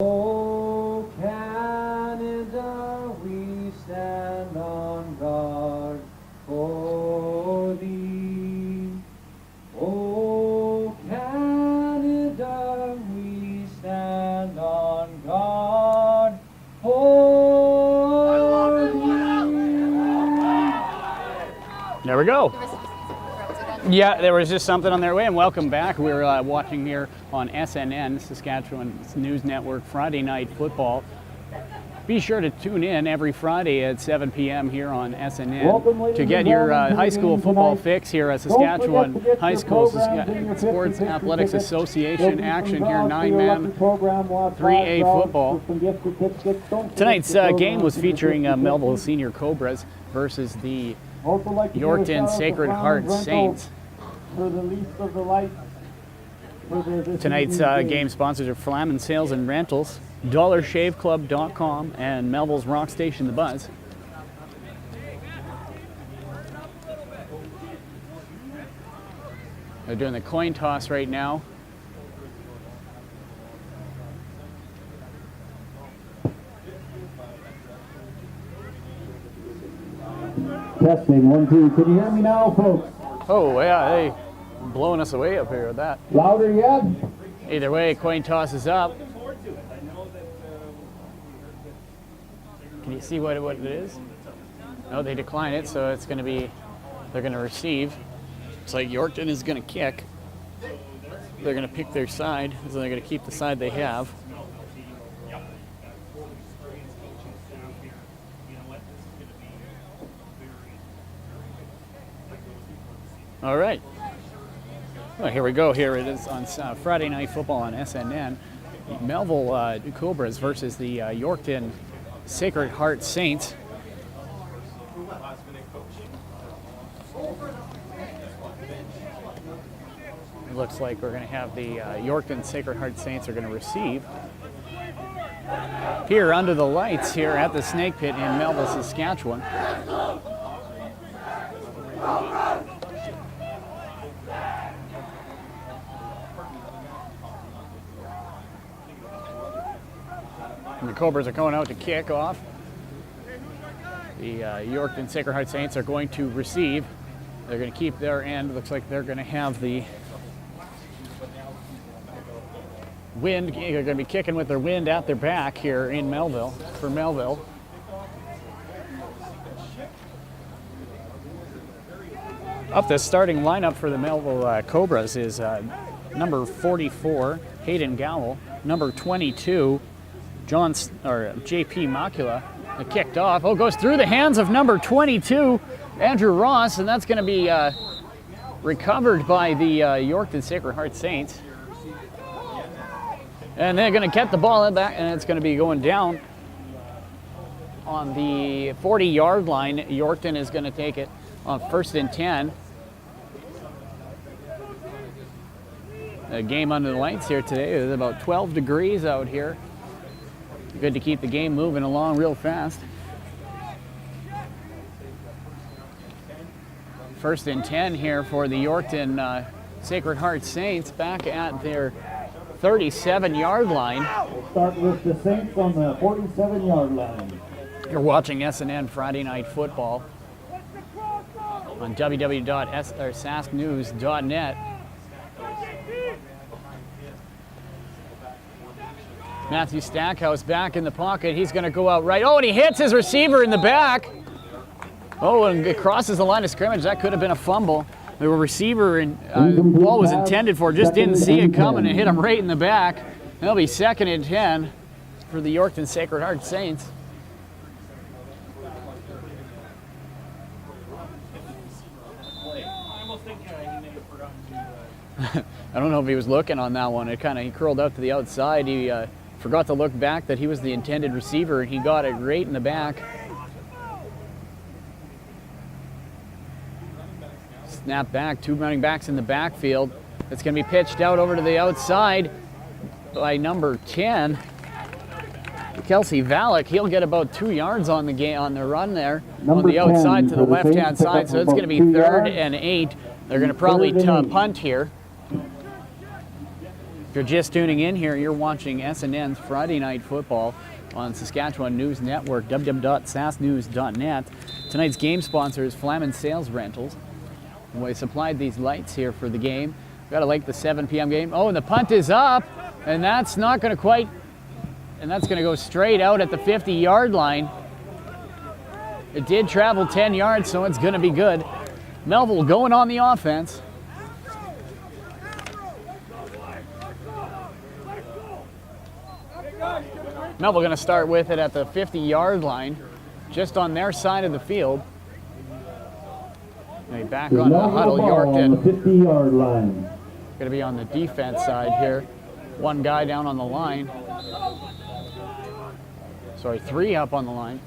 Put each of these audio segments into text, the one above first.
Oh, Canada, we stand on guard for thee. Oh, Canada, we stand on guard for thee. There we go. Yeah, there was just something on their way, and welcome back. We're watching here on SNN, Saskatchewan's News Network, Friday Night Football. Be sure to tune in every Friday at 7 p.m. here on SNN to get your high school football fix here at Saskatchewan High School Sports Athletics Association action here, 9-man 3A football. Tonight's game was featuring Melville Senior Cobras versus the Yorkton Sacred Heart Saints. Tonight's game sponsors are Flamin Sales and Rentals, DollarShaveClub.com, and Melville's Rock Station The Buzz. They're doing the coin toss right now. Testing, 1, 2. Can you hear me now, folks? Oh, yeah, hey, blowing us away up here with that. Louder yet? Either way, coin toss is up. Can you see what it is? No, they decline it, so it's going to be, they're going to receive. It's like Yorkton is going to kick. They're going to pick their side, so they're going to keep the side they have. All right. Well, here we go. Here it is on Friday Night Football on SNN. Melville Cobras versus the Yorkton Sacred Heart Saints. It looks like we're going to have the Yorkton Sacred Heart Saints are going to receive. Here under the lights here at the Snake Pit in Melville, Saskatchewan. And the Cobras are going out to kick off. The Yorkton Sacred Heart Saints are going to receive. They're going to keep their end. Looks like they're going to have the wind. They're going to be kicking with their wind at their back here in Melville, for Melville. Up the starting lineup for the Melville Cobras is number 44, Hayden Gowell, number 22, JP Macula. It kicked off. Oh, goes through the hands of number 22, Andrew Ross, and that's going to be recovered by the Yorkton Sacred Heart Saints. And they're going to get the ball back, and it's going to be going down on the 40-yard line. Yorkton is going to take it on 1st and 10. A game under the lights here today. It's about 12 degrees out here. Good to keep the game moving along real fast. 1st and 10 here for the Yorkton Sacred Heart Saints back at their 37-yard line. We'll start with the Saints on the 47-yard line. You're watching SNN Friday Night Football on www.sasknews.net. Matthew Stackhouse back in the pocket. He's going to go out right. Oh, and he hits his receiver in the back. Oh, and it crosses the line of scrimmage. That could have been a fumble. The receiver and ball was intended for, just didn't see it coming and hit him right in the back. That'll be 2nd and 10 for the Yorkton Sacred Heart Saints. I don't know if he was looking on that one. He curled out to the outside. He forgot to look back that he was the intended receiver, and he got it right in the back. Snap back, 2 running backs in the backfield. It's going to be pitched out over to the outside by number 10, Kelsey Valek. He'll get about 2 yards on the run there on the outside to the left-hand side. So it's going to be 3rd and 8. They're going to probably punt here. If you're just tuning in here, you're watching SNN's Friday Night Football on Saskatchewan News Network, www.sasnews.net. Tonight's game sponsor is Flamin Sales Rentals. We supplied these lights here for the game. Got to like the 7 p.m. game. Oh, and the punt is up, and that's not going to quite, and that's going to go straight out at the 50-yard line. It did travel 10 yards, so it's going to be good. Melville going on the offense. Melville going to start with it at the 50-yard line, just on their side of the field. They back on the huddle. Yorkton on the 50-yard line. Going to be on the defense side here. One guy down on the line. Sorry, 3 up on the line.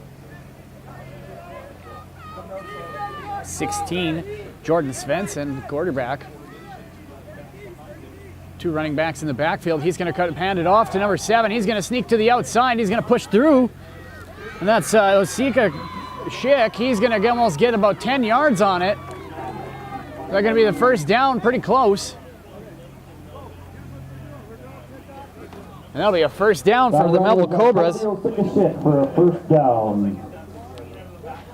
16, Jordan Svensson, quarterback. 2 running backs in the backfield. He's going to hand it off to number 7. He's going to sneak to the outside. He's going to push through. And that's Osika Schick. He's going to almost get about 10 yards on it. They're going to be the first down, pretty close. And that'll be a first down for the Melville Cobras. For a first down.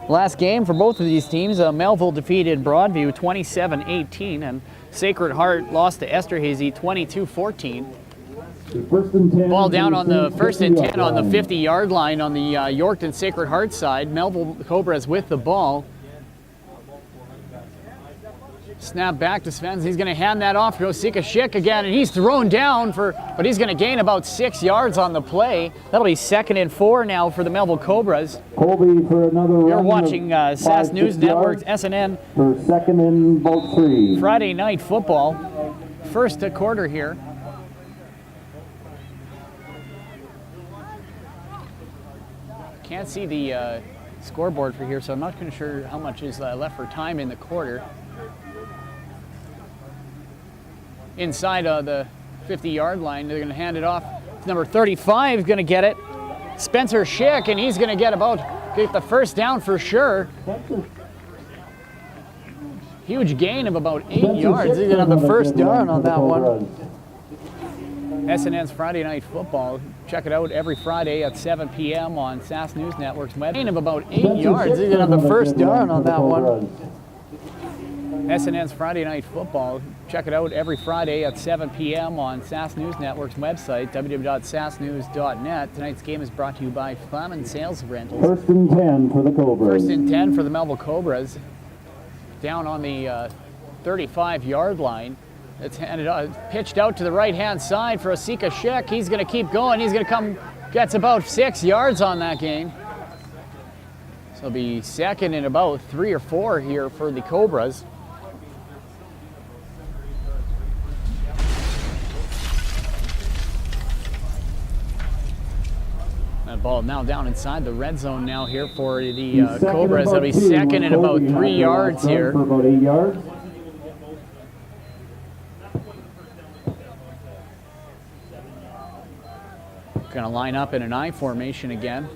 Last game for both of these teams, Melville defeated Broadview 27-18, and Sacred Heart lost to Esterhazy 22-14. Ball down on the first and 10 on the 50-yard line on the Yorkton Sacred Heart side. Melville Cobras with the ball. Snap back to Svensson. He's going to hand that off to Osika Schick again, and he's thrown down but he's going to gain about 6 yards on the play. That'll be 2nd and 4 now for the Melville Cobras. Colby for another You're watching SAS News Network's SNN for 2nd and about 3. Friday Night Football. First quarter here. Can't see the scoreboard for here, so I'm not sure how much is left for time in the quarter. Inside the 50-yard line, they're going to hand it off. Number 35 is going to get it. Spencer Schick, and he's going to get the first down for sure. Huge gain of about 8 yards. He's going to have the first down on that one. SNN's Friday Night Football. Check it out every Friday at 7 p.m. on SAS News Network's web. Gain of about 8 yards. He's going to have the first down on that one. SNN's Friday Night Football. Check it out every Friday at 7 p.m. on SAS News Network's website, www.sasnews.net. Tonight's game is brought to you by Flamin Sales Rentals. 1st and 10 for the Cobras. 1st and 10 for the Melville Cobras. Down on the 35-yard line. It's pitched out to the right-hand side for Osika Schick. He's going to keep going. He's going to gets about 6 yards on that gain. So it'll be 2nd and about 3 or 4 here for the Cobras. That ball now down inside the red zone now here for the Cobras. That'll be 2nd and about 3 yards here. For about 8 yards. Going to line up in an I formation again.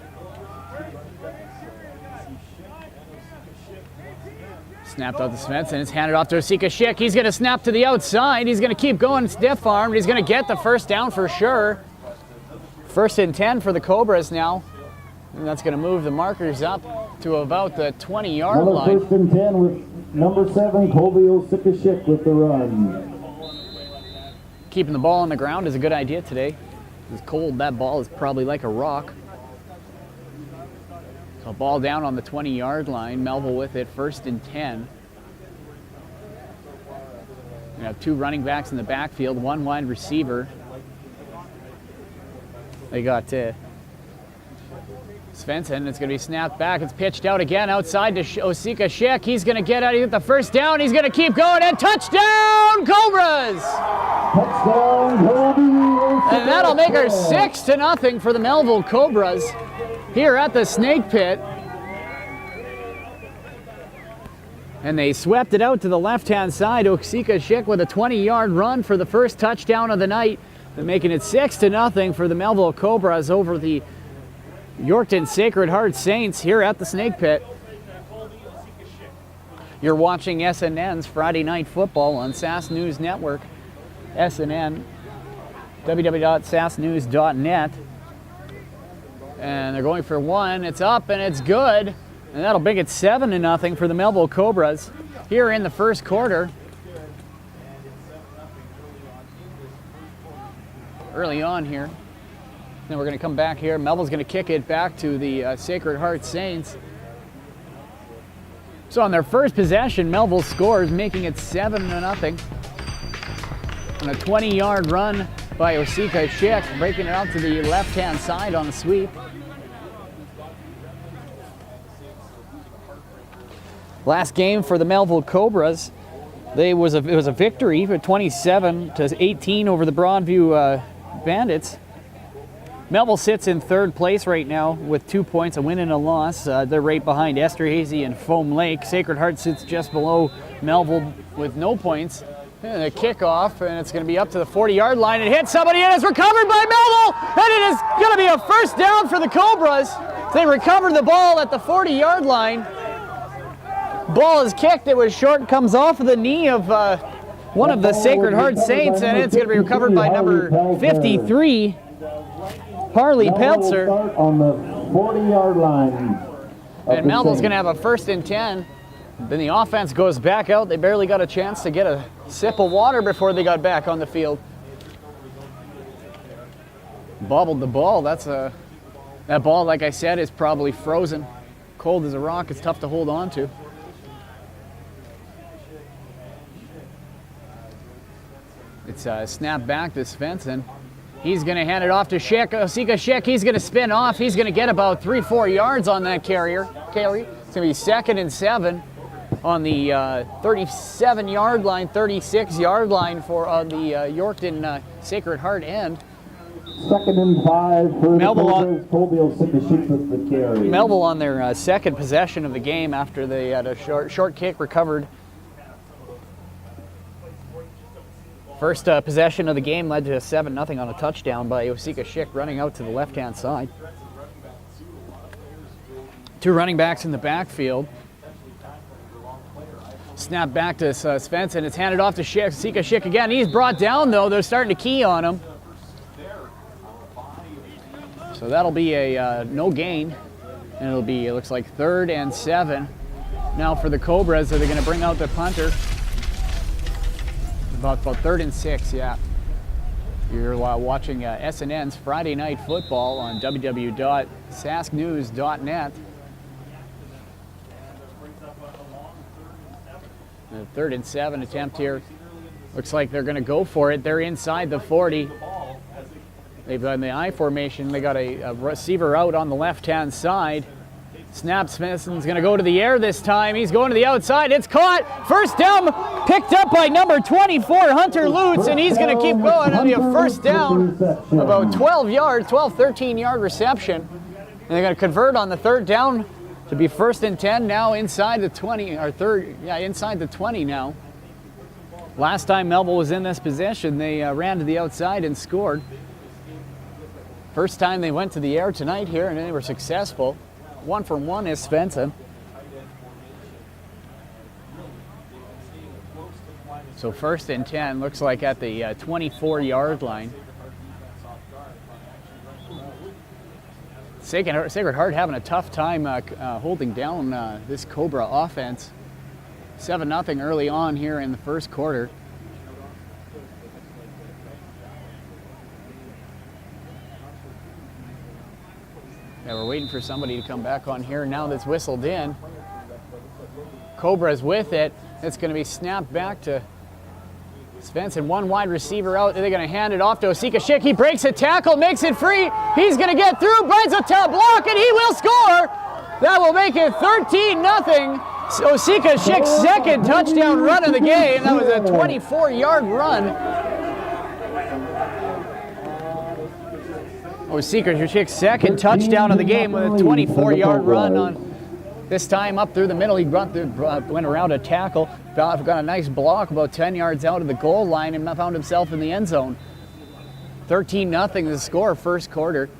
Snapped out to Svensson. It's handed off to Osika Schick. He's going to snap to the outside. He's going to keep going stiff armed. He's going to get the first down for sure. 1st and 10 for the Cobras now. And that's going to move the markers up to about the 20-yard line. 1st and 10 with number 7, Colby Osika Schick with the run. Keeping the ball on the ground is a good idea today. It's cold. That ball is probably like a rock. So ball down on the 20-yard line. Melville with it, 1st and 10. We have 2 running backs in the backfield, 1 wide receiver. They got Svensson. It's going to be snapped back. It's pitched out again outside to Osika Schick. He's going to get the first down. He's going to keep going, and touchdown, Cobras! Touchdown, Colby. And that'll make her 6-0 for the Melville Cobras here at the Snake Pit. And they swept it out to the left-hand side. Osika Schick with a 20-yard run for the first touchdown of the night. They're making it 6-0 for the Melville Cobras over the Yorkton Sacred Heart Saints here at the Snake Pit. You're watching SNN's Friday Night Football on SAS News Network. SNN www.sasknews.net. And they're going for one. It's up and it's good. And that'll make it 7-0 for the Melville Cobras here in the first quarter. Early on here. Then we're going to come back here. Melville's going to kick it back to the Sacred Heart Saints. So on their first possession, Melville scores, making it 7-0. On a 20-yard run by Osika Schick, breaking it out to the left-hand side on the sweep. Last game for the Melville Cobras, it was a victory for 27-18 over the Broadview Bandits. Melville sits in third place right now with 2 points, a win and a loss. They're right behind Esterhazy and Foam Lake. Sacred Heart sits just below Melville with no points. And a kickoff, and it's going to be up to the 40-yard line. It hits somebody, and it's recovered by Melville, and it is going to be a first down for the Cobras. They recover the ball at the 40-yard line. Ball is kicked. It was short, comes off of the knee of one of the Sacred Heart Saints, and it's going to be recovered by number 53, Harley Peltzer. On the 40-yard line. And Melville's going to have a 1st and 10. Then the offense goes back out. They barely got a chance to get a sip of water before they got back on the field. Bobbled the ball. That ball, like I said, is probably frozen. Cold as a rock. It's tough to hold on to. It's snapped back to Svensson. He's going to hand it off to Schick. Osika Schick, he's going to spin off. He's going to get about 3-4 yards on that carry. It's going to be 2nd and 7 on the 37-yard line, 36-yard line for the Yorkton Sacred Heart end. 2nd and 5 for the Cobras. Osika Schick with the carry. Melville on their second possession of the game after they had a short kick recovered. First possession of the game led to a 7-0 on a touchdown by Osika Schick running out to the left-hand side. 2 running backs in the backfield. Snap back to Svensson. It's handed off to Schick. Osika Schick again. He's brought down, though. They're starting to key on him. So that'll be a no gain. And it'll be, it looks like 3rd and 7. Now for the Cobras, are they going to bring out the punter? About 3rd and 6, yeah. You're watching SNN's Friday Night Football on www.sasknews.net. The 3rd and 7 attempt here. Looks like they're going to go for it. They're inside the 40. They've done the I formation. They got a receiver out on the left-hand side. Snap, Smithson's going to go to the air this time. He's going to the outside. It's caught. First down, picked up by number 24, Hunter Lutz, and he's going to keep going. It'll be a first down, about 12 yards, 12, 13-yard reception. And they're going to convert on the 3rd down to be 1st and 10 now inside the 20, or inside the 20 now. Last time Melville was in this position, they ran to the outside and scored. First time they went to the air tonight here, and they were successful. 1 for 1 is Svensson. So 1st and 10 looks like at the 24-yard line. Sacred Heart having a tough time holding down this Cobra offense. 7-0 early on here in the first quarter. Yeah, we're waiting for somebody to come back on here. Now that's whistled in. Cobra's with it. It's going to be snapped back to Svensson. 1 wide receiver out. They're going to hand it off to Osika Schick. He breaks a tackle, makes it free. He's going to get through, finds a top block, and he will score. That will make it 13-0. Osika Schick's 2nd touchdown run of the game. That was a 24-yard run. Osika Schick's 2nd touchdown of the game with a 24-yard run on this time up through the middle. He went around a tackle, got a nice block about 10 yards out of the goal line and found himself in the end zone. 13-0 the score first quarter.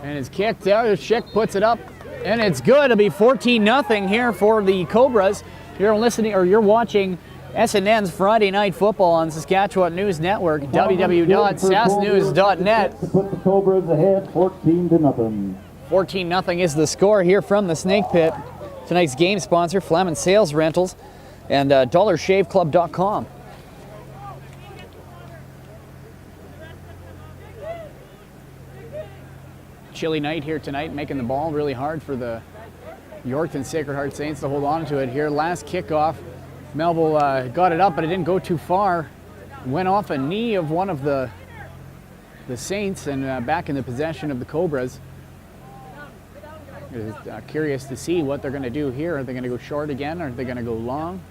And it's kicked out. Schick puts it up, and it's good. It'll be 14-0 here for the Cobras. You're listening, or you're watching SNN's Friday Night Football on Saskatchewan News Network, www.sasnews.net. To put the Cobras ahead 14-0. 14-0 is the score here from the Snake Pit. Tonight's game sponsor, Flamin Sales Rentals and dollarshaveclub.com. Chilly night here tonight, making the ball really hard for the Yorkton Sacred Heart Saints to hold on to it here. Last kickoff, Melville got it up, but it didn't go too far. Went off a knee of one of the Saints and back in the possession of the Cobras. Curious to see what they're going to do here. Are they going to go short again, or are they going to go long?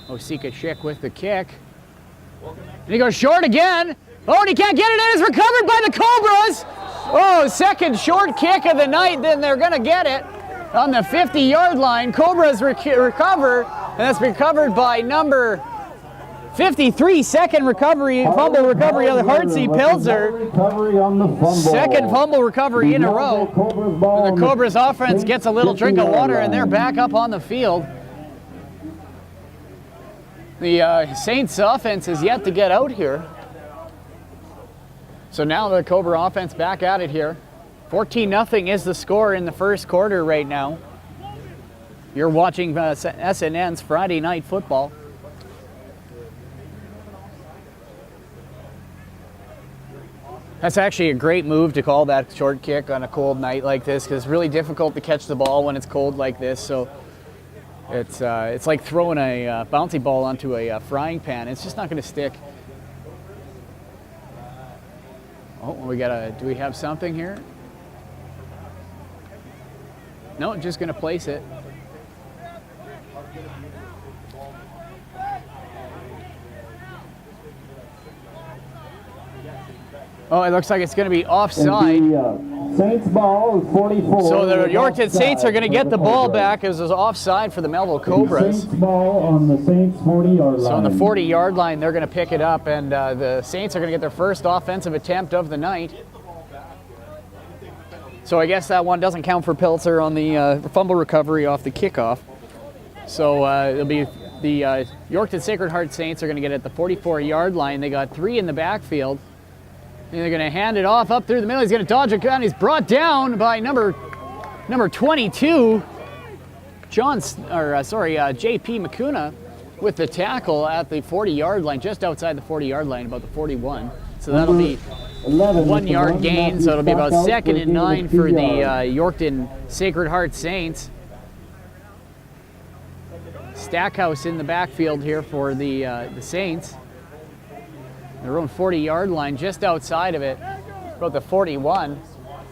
SHSAA with the kick. And he goes short again. Oh, and he can't get it in. It's recovered by the Cobras. Oh, second short kick of the night. Then they're going to get it on the 50-yard line. Cobras recover, and that's recovered by number 53. Second recovery, fumble recovery of the Hartsey Pilzer. Second fumble recovery in a row. And the Cobras offense gets a little drink of water, and they're back up on the field. The Saints offense is yet to get out here. So now the Cobra offense back at it here. 14-0 is the score in the first quarter right now. You're watching SNN's Friday Night Football. That's actually a great move to call that short kick on a cold night like this, because it's really difficult to catch the ball when it's cold like this. So it's like throwing a bouncy ball onto a frying pan. It's just not going to stick. Oh, do we have something here? No, just going to place it. Oh, it looks like it's going to be offside. Saints ball is 44. So the Yorkton Saints are going to get the ball back as it was offside for the Melville Cobras. Saints ball on the Saints 40-yard line. So on the 40-yard line, they're going to pick it up, and the Saints are going to get their first offensive attempt of the night. So I guess that one doesn't count for Pilzer on the fumble recovery off the kickoff. So it'll be the Yorkton Sacred Heart Saints are going to get at the 44-yard line. They got 3 in the backfield. And they're going to hand it off up through the middle. He's going to dodge a gun. He's brought down by number 22, J.P. McCuna, with the tackle at the 40-yard line, just outside the 40-yard line, about the 41. So that'll be 1-yard gain. So it'll be about 2nd and 9 for the Yorkton Sacred Heart Saints. Stackhouse in the backfield here for the Saints. Their own 40-yard line, just outside of it, about the 41.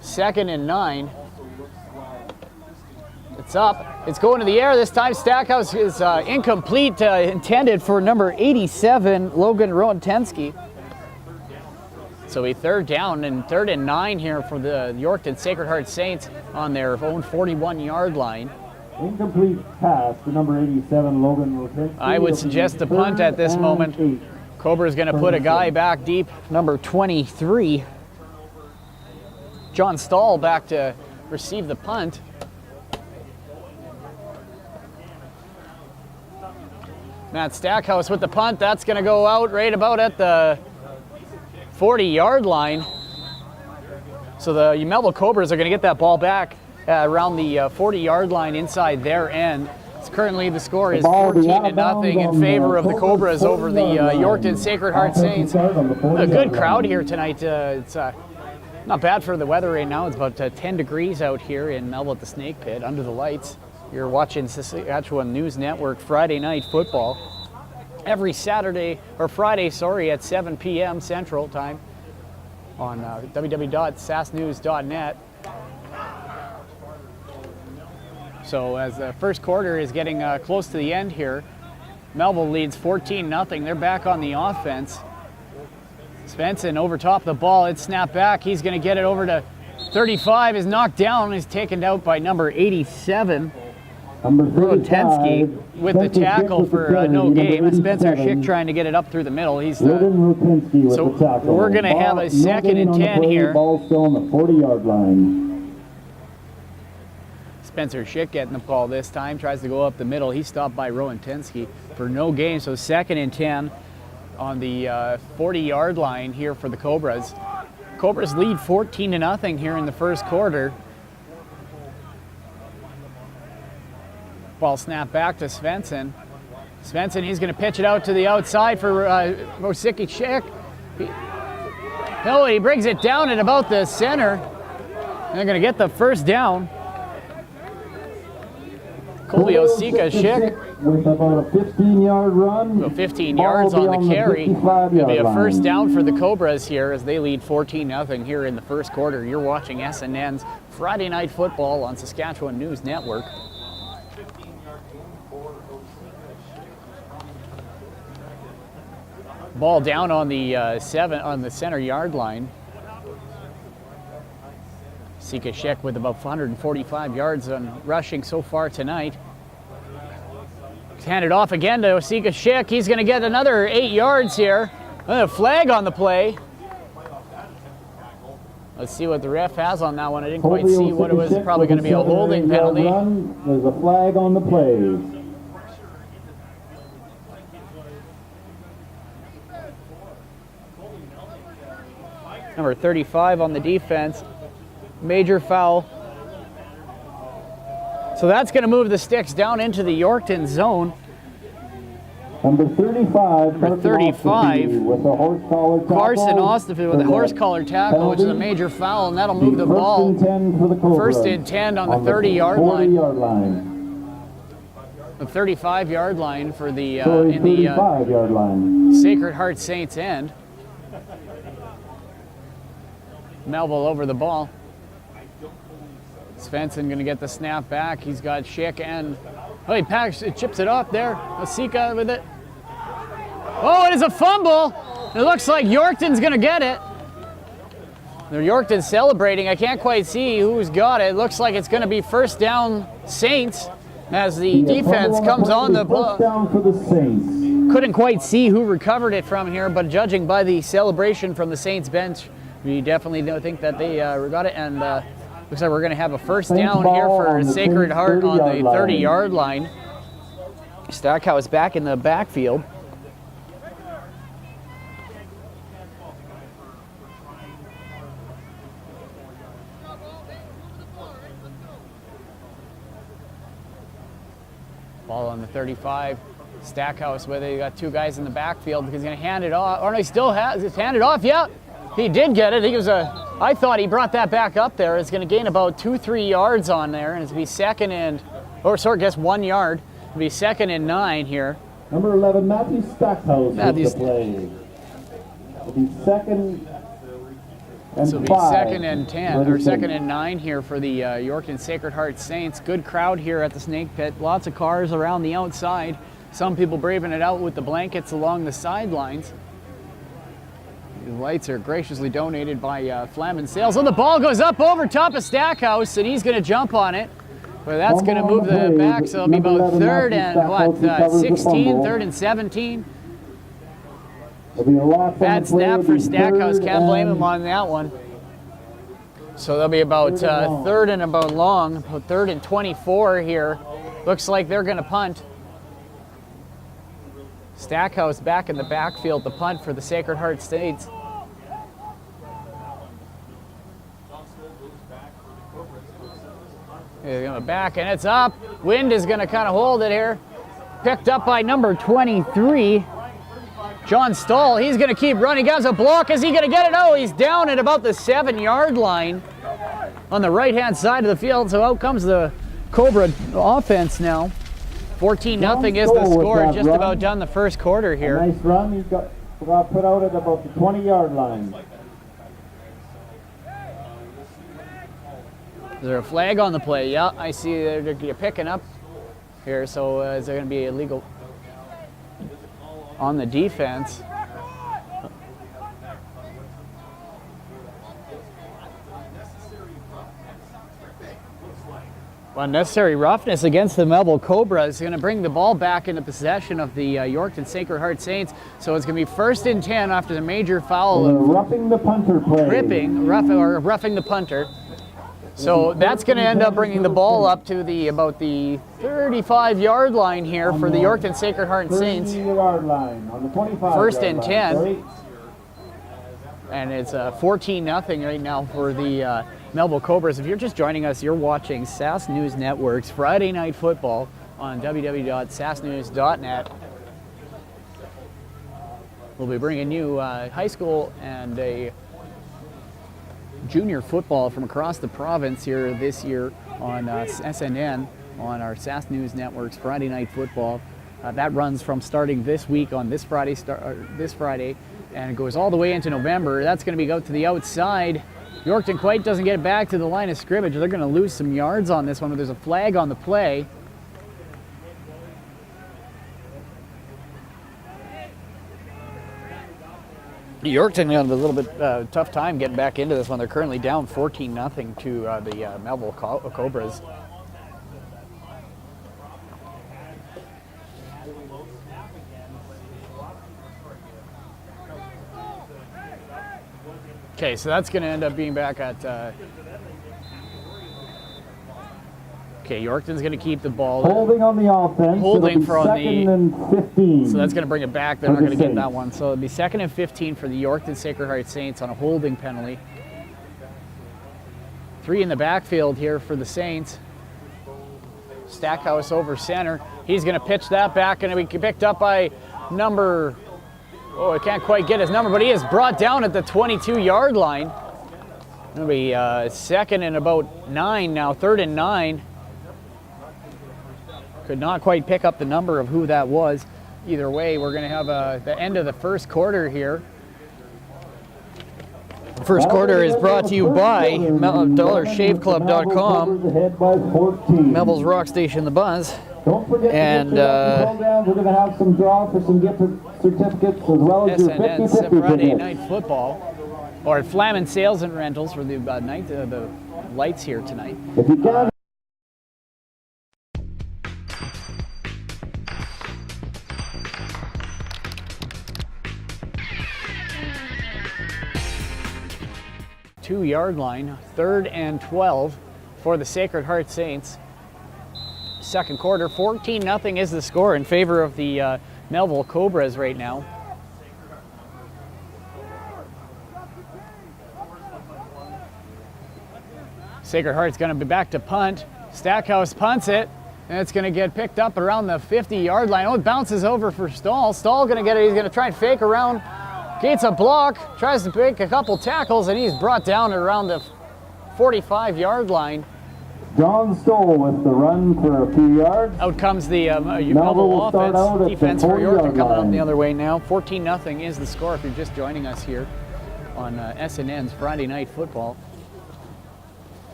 2nd and 9. It's up. It's going to the air this time. Stackhouse is incomplete, intended for number 87, Logan Rowantensky. So a 3rd down and 3rd and 9 here for the Yorkton Sacred Heart Saints on their own 41-yard line. Incomplete pass to number 87, Logan Rowantensky. I would suggest a punt at this moment. Cobra's going to put a guy back deep, number 23. John Stahl back to receive the punt. Matt Stackhouse with the punt. That's going to go out right about at the 40-yard line. So the Melville Cobras are going to get that ball back around the 40-yard line inside their end. Currently, the score is 14-0 in favor of the Cobras over the Yorkton Sacred Heart Saints. A good crowd here tonight. It's not bad for the weather right now. It's about 10 degrees out here in Melville at the Snake Pit under the lights. You're watching Saskatchewan News Network Friday Night Football every Friday at 7 p.m. Central Time on www.sasnews.net. So as the first quarter is getting close to the end here, Melville leads 14-0. They're back on the offense. Svensson over top the ball. It's snapped back. He's going to get it over to 35. Is knocked down. He's taken out by number 87. Rowantensky with the tackle for no game. Spencer Schick trying to get it up through the middle. He's so we're going to have a 2nd and 10 here. Ball still on the 40-yard line. Spencer Schick getting the call this time. Tries to go up the middle. He stopped by Rowan Tensky for no gain. So 2nd and 10 on the 40-yard line here for the Cobras. Cobras lead 14-0 here in the first quarter. Ball snapped back to Svensson. Svensson, he's going to pitch it out to the outside for Rosicki Schick. He brings it down at about the center. And they're going to get the first down. Colby Osika Schick with about a 15-yard run. So 15 yards on the carry. It'll be a first down for the Cobras here as they lead 14-0 here in the first quarter. You're watching SNN's Friday Night Football on Saskatchewan News Network. Ball down on the center yard line. Sika Schick with about 145 yards on rushing so far tonight. Handed off again to Sika Schick. He's going to get another 8 yards here. A flag on the play. Let's see what the ref has on that one. I didn't quite see what it was. Probably going to be a holding penalty. There's a flag on the play. Number 35 on the defense. Major foul. So that's going to move the sticks down into the Yorkton zone. Number 35 with a horse collar tackle. Carson Osterfield with a horse collar tackle, which is a major foul, and that'll move the ball. First and 10 on the 30-yard line. The 35-yard line for the in the 35-yard line. Sacred Heart Saints end. Melville over the ball. Svensson going to get the snap back. He's got Schick and he chips it off there. Osika with it. Oh, it is a fumble. It looks like Yorkton's going to get it. The Yorkton's celebrating. I can't quite see who's got it. It looks like it's going to be first down Saints as the defense comes on the ball. First down for the Saints. Couldn't quite see who recovered it from here, but judging by the celebration from the Saints bench, we definitely don't think that they got it, and looks like we're going to have a first down here for Sacred Heart on the 30-yard line. Stackhouse back in the backfield. Ball on the 35. Stackhouse with it. You got two guys in the backfield. He's going to hand it off. Or no, he still has. It's handed off. Yeah. He did get it. I thought he brought that back up there. It's going to gain about 2-3 yards on there, and it's going to be 1 yard. It'll be 2nd and 9 here. Number 11, Matthew Stackhouse with the play. It'll be 2nd and 5. So it'll be 2nd and 10, or 2nd and 9 here for the Yorkton Sacred Heart Saints. Good crowd here at the Snake Pit. Lots of cars around the outside. Some people braving it out with the blankets along the sidelines. The lights are graciously donated by Flamin Sales. And the ball goes up over top of Stackhouse, and he's going to jump on it. Well, that's going to move the back, so it'll be about 3rd and 16, 3rd and 17. Bad snap for Stackhouse. Can't blame him on that one. So there'll be about 3rd and about 3rd and 24 here. Looks like they're going to punt. Stackhouse back in the backfield, the punt for the Sacred Heart Saints. He's going back, and it's up. Wind is going to kind of hold it here. Picked up by number 23, John Stahl. He's going to keep running. He has a block. Is he going to get it? Oh, he's down at about the 7-yard line on the right-hand side of the field. So out comes the Cobra offense now. 14-0 is the score. Just about done the first quarter here. A nice run. He got put out at about the 20-yard line. Is there a flag on the play? Yeah, I see they're picking up here. So is there going to be illegal on the defense? Unnecessary roughness against the Melville Cobras is going to bring the ball back into possession of the Yorkton Sacred Heart Saints. So it's going to be 1st and 10 after the major foul of roughing the punter play. Roughing the punter. So that's going to end up bringing the ball up to about the 35-yard line here for the Yorkton Sacred Heart Saints. 30-yard line on the 25. First and 10. And it's 14-0 right now for the Melville Cobras. If you're just joining us, you're watching SAS News Network's Friday Night Football on www.sasnews.net. We'll be bringing you high school and a junior football from across the province here this year on SNN on our SAS News Network's Friday Night Football. That runs from starting this week on this Friday, and it goes all the way into November. That's going to be out to the outside. Yorkton quite doesn't get back to the line of scrimmage. They're going to lose some yards on this one, but there's a flag on the play. Yorkton had a little bit tough time getting back into this one. They're currently down 14-0 to the Melville Cobras. Okay, so that's going to end up being back at... Okay, Yorkton's going to keep the ball. Holding on the offense. Holding for on second and 15. So that's going to bring it back. They're not going to get that one. So it'll be 2nd and 15 for the Yorkton Sacred Heart Saints on a holding penalty. 3 in the backfield here for the Saints. Stackhouse over center. He's going to pitch that back, and it'll be picked up by number... Oh, I can't quite get his number, but he is brought down at the 22-yard line. It'll be 2nd and about 9 now, 3rd and 9. Could not quite pick up the number of who that was. Either way, we're going to have the end of the first quarter here. The first quarter is brought to you by DollarShaveClub.com, Melville's Rock Station, The Buzz. Don't forget and to programs. We're going to have some draw for some gift certificates as well as your 50/50 Friday Night Football, or at Flamin Sales and Rentals for the night the lights here tonight. If you can. Two-yard line, 3rd and 12 for the Sacred Heart Saints. Second quarter, 14-0 is the score in favor of the Melville Cobras right now. Sacred Heart's going to be back to punt. Stackhouse punts it, and it's going to get picked up around the 50-yard line. Oh, it bounces over for Stahl. Stahl going to get it. He's going to try and fake around. Gates a block, tries to make a couple tackles, and he's brought down around the 45-yard line. John Stoll with the run for a few yards. Out comes the Melville offense. Defense for Yorkton coming up the other way now. 14-0 is the score if you're just joining us here on SNN's Friday Night Football.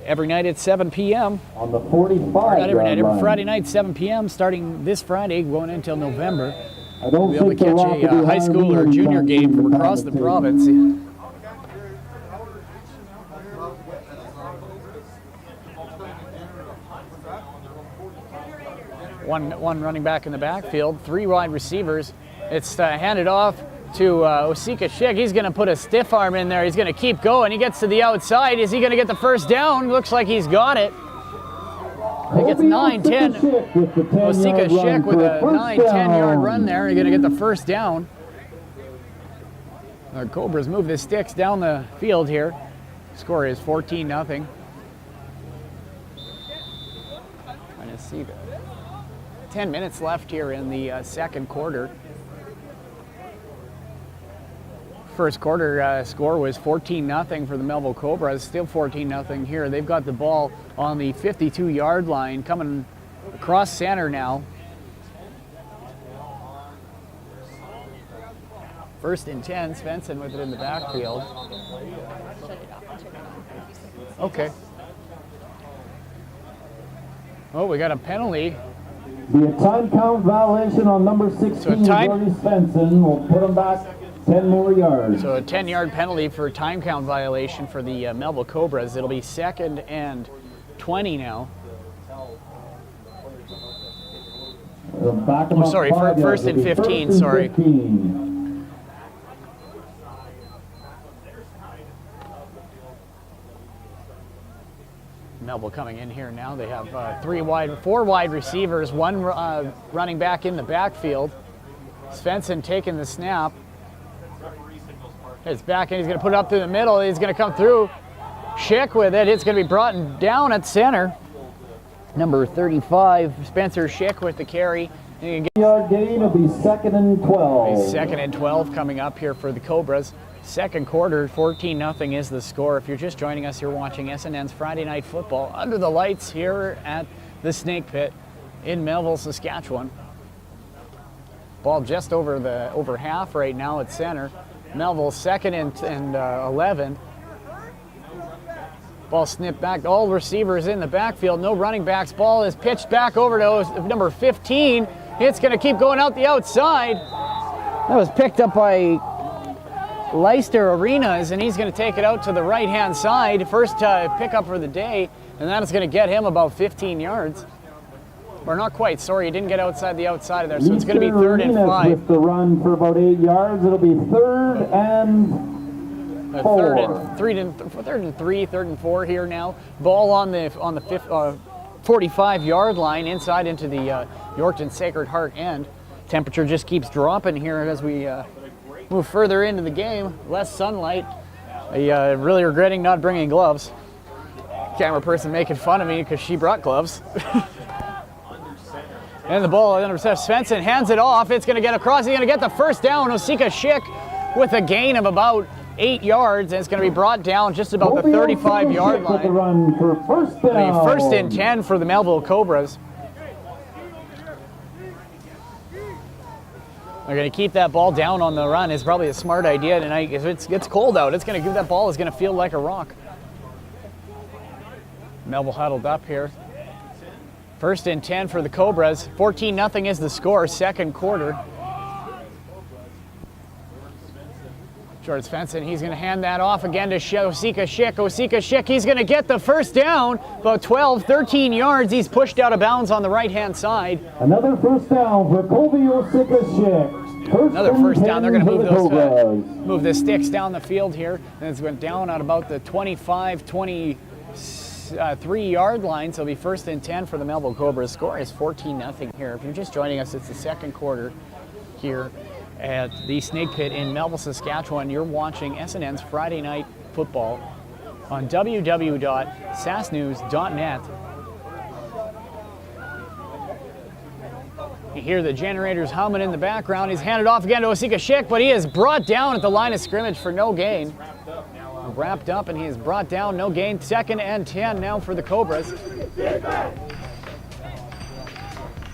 Every night at 7 p.m. On the 45. Not every night, every Friday night, 7 p.m. starting this Friday, going until November. I don't We'll be able to catch a high school or junior game from across the province. One running back in the backfield, 3 wide receivers. It's handed off to Osika Schick. He's going to put a stiff arm in there. He's going to keep going. He gets to the outside. Is he going to get the first down? Looks like he's got it. I think it's 9-10. Osika Schick with a 9-10-yard run there. You're going to get the first down. The Cobras move the sticks down the field here. Score is 14-0. Trying to see that. 10 minutes left here in the second quarter. First quarter score was 14-0 for the Melville Cobras. Still 14-0 here. They've got the ball on the 52-yard line, coming across center now. First and 10, Svensson with it in the backfield. Okay. Oh, we got a penalty. Be a time count violation on number 16, Jordy Svensson. We'll put him back 10 more yards. So a 10-yard penalty for a time count violation for the Melville Cobras. It'll be 2nd and 20 now. Oh, sorry, first and 15, sorry. 15. Melville coming in here now. They have four wide receivers, one running back in the backfield. Svensson taking the snap. It's back in, he's going to put it up through the middle. He's going to come through. Schick with it. It's going to be brought down at center. Number 35, Spencer Schick with the carry. Yard gain will be 2nd and 12. 2nd and 12 coming up here for the Cobras. Second quarter, 14-0 is the score. If you're just joining us, you're watching SNN's Friday Night Football under the lights here at the Snake Pit in Melville, Saskatchewan. Ball just over half right now at center. Melville 2nd and 11. Ball snipped back. All receivers in the backfield. No running backs. Ball is pitched back over to number 15. It's going to keep going out the outside. That was picked up by Leicester Arenas, and he's going to take it out to the right-hand side. First pickup for the day, and that is going to get him about 15 yards. Or not quite, sorry, he didn't get outside the outside of there, so it's going to be 3rd and 5. With the run for about 8 yards, it'll be 3rd and 4. 3rd and 3, 3rd and 4 here now. Ball on the 45-yard line inside into the Yorkton Sacred Heart end. Temperature just keeps dropping here as we move further into the game. Less sunlight. Really regretting not bringing gloves. Camera person making fun of me because she brought gloves. And the ball, Svensson hands it off. It's going to get across. He's going to get the first down. Osika Schick with a gain of about 8 yards, and it's going to be brought down just about the 35-yard line. The run for first down. 1st and 10 for the Melville Cobras. They're going to keep that ball down on the run. It's probably a smart idea tonight. If it gets cold out, it's going to give that ball is going to feel like a rock. Melville huddled up here. 1st and 10 for the Cobras. 14-0 is the score, second quarter. George Svensson, he's going to hand that off again to Osika Schick. Osika Schick, he's going to get the first down, about 12, 13 yards. He's pushed out of bounds on the right-hand side. Another first down for Colby Osika Schick. Another first down. They're going to move the sticks down the field here. And it's went down at about the 25, 23-yard line. So it'll be 1st and 10 for the Melville Cobras. Score is 14-0 here. If you're just joining us, it's the second quarter here at the Snake Pit in Melville, Saskatchewan. You're watching SNN's Friday Night Football on www.sasnews.net. You hear the generators humming in the background. He's handed off again to Osika Schick, but he is brought down at the line of scrimmage for no gain. Wrapped up, and he is brought down, no gain. 2nd and 10 now for the Cobras.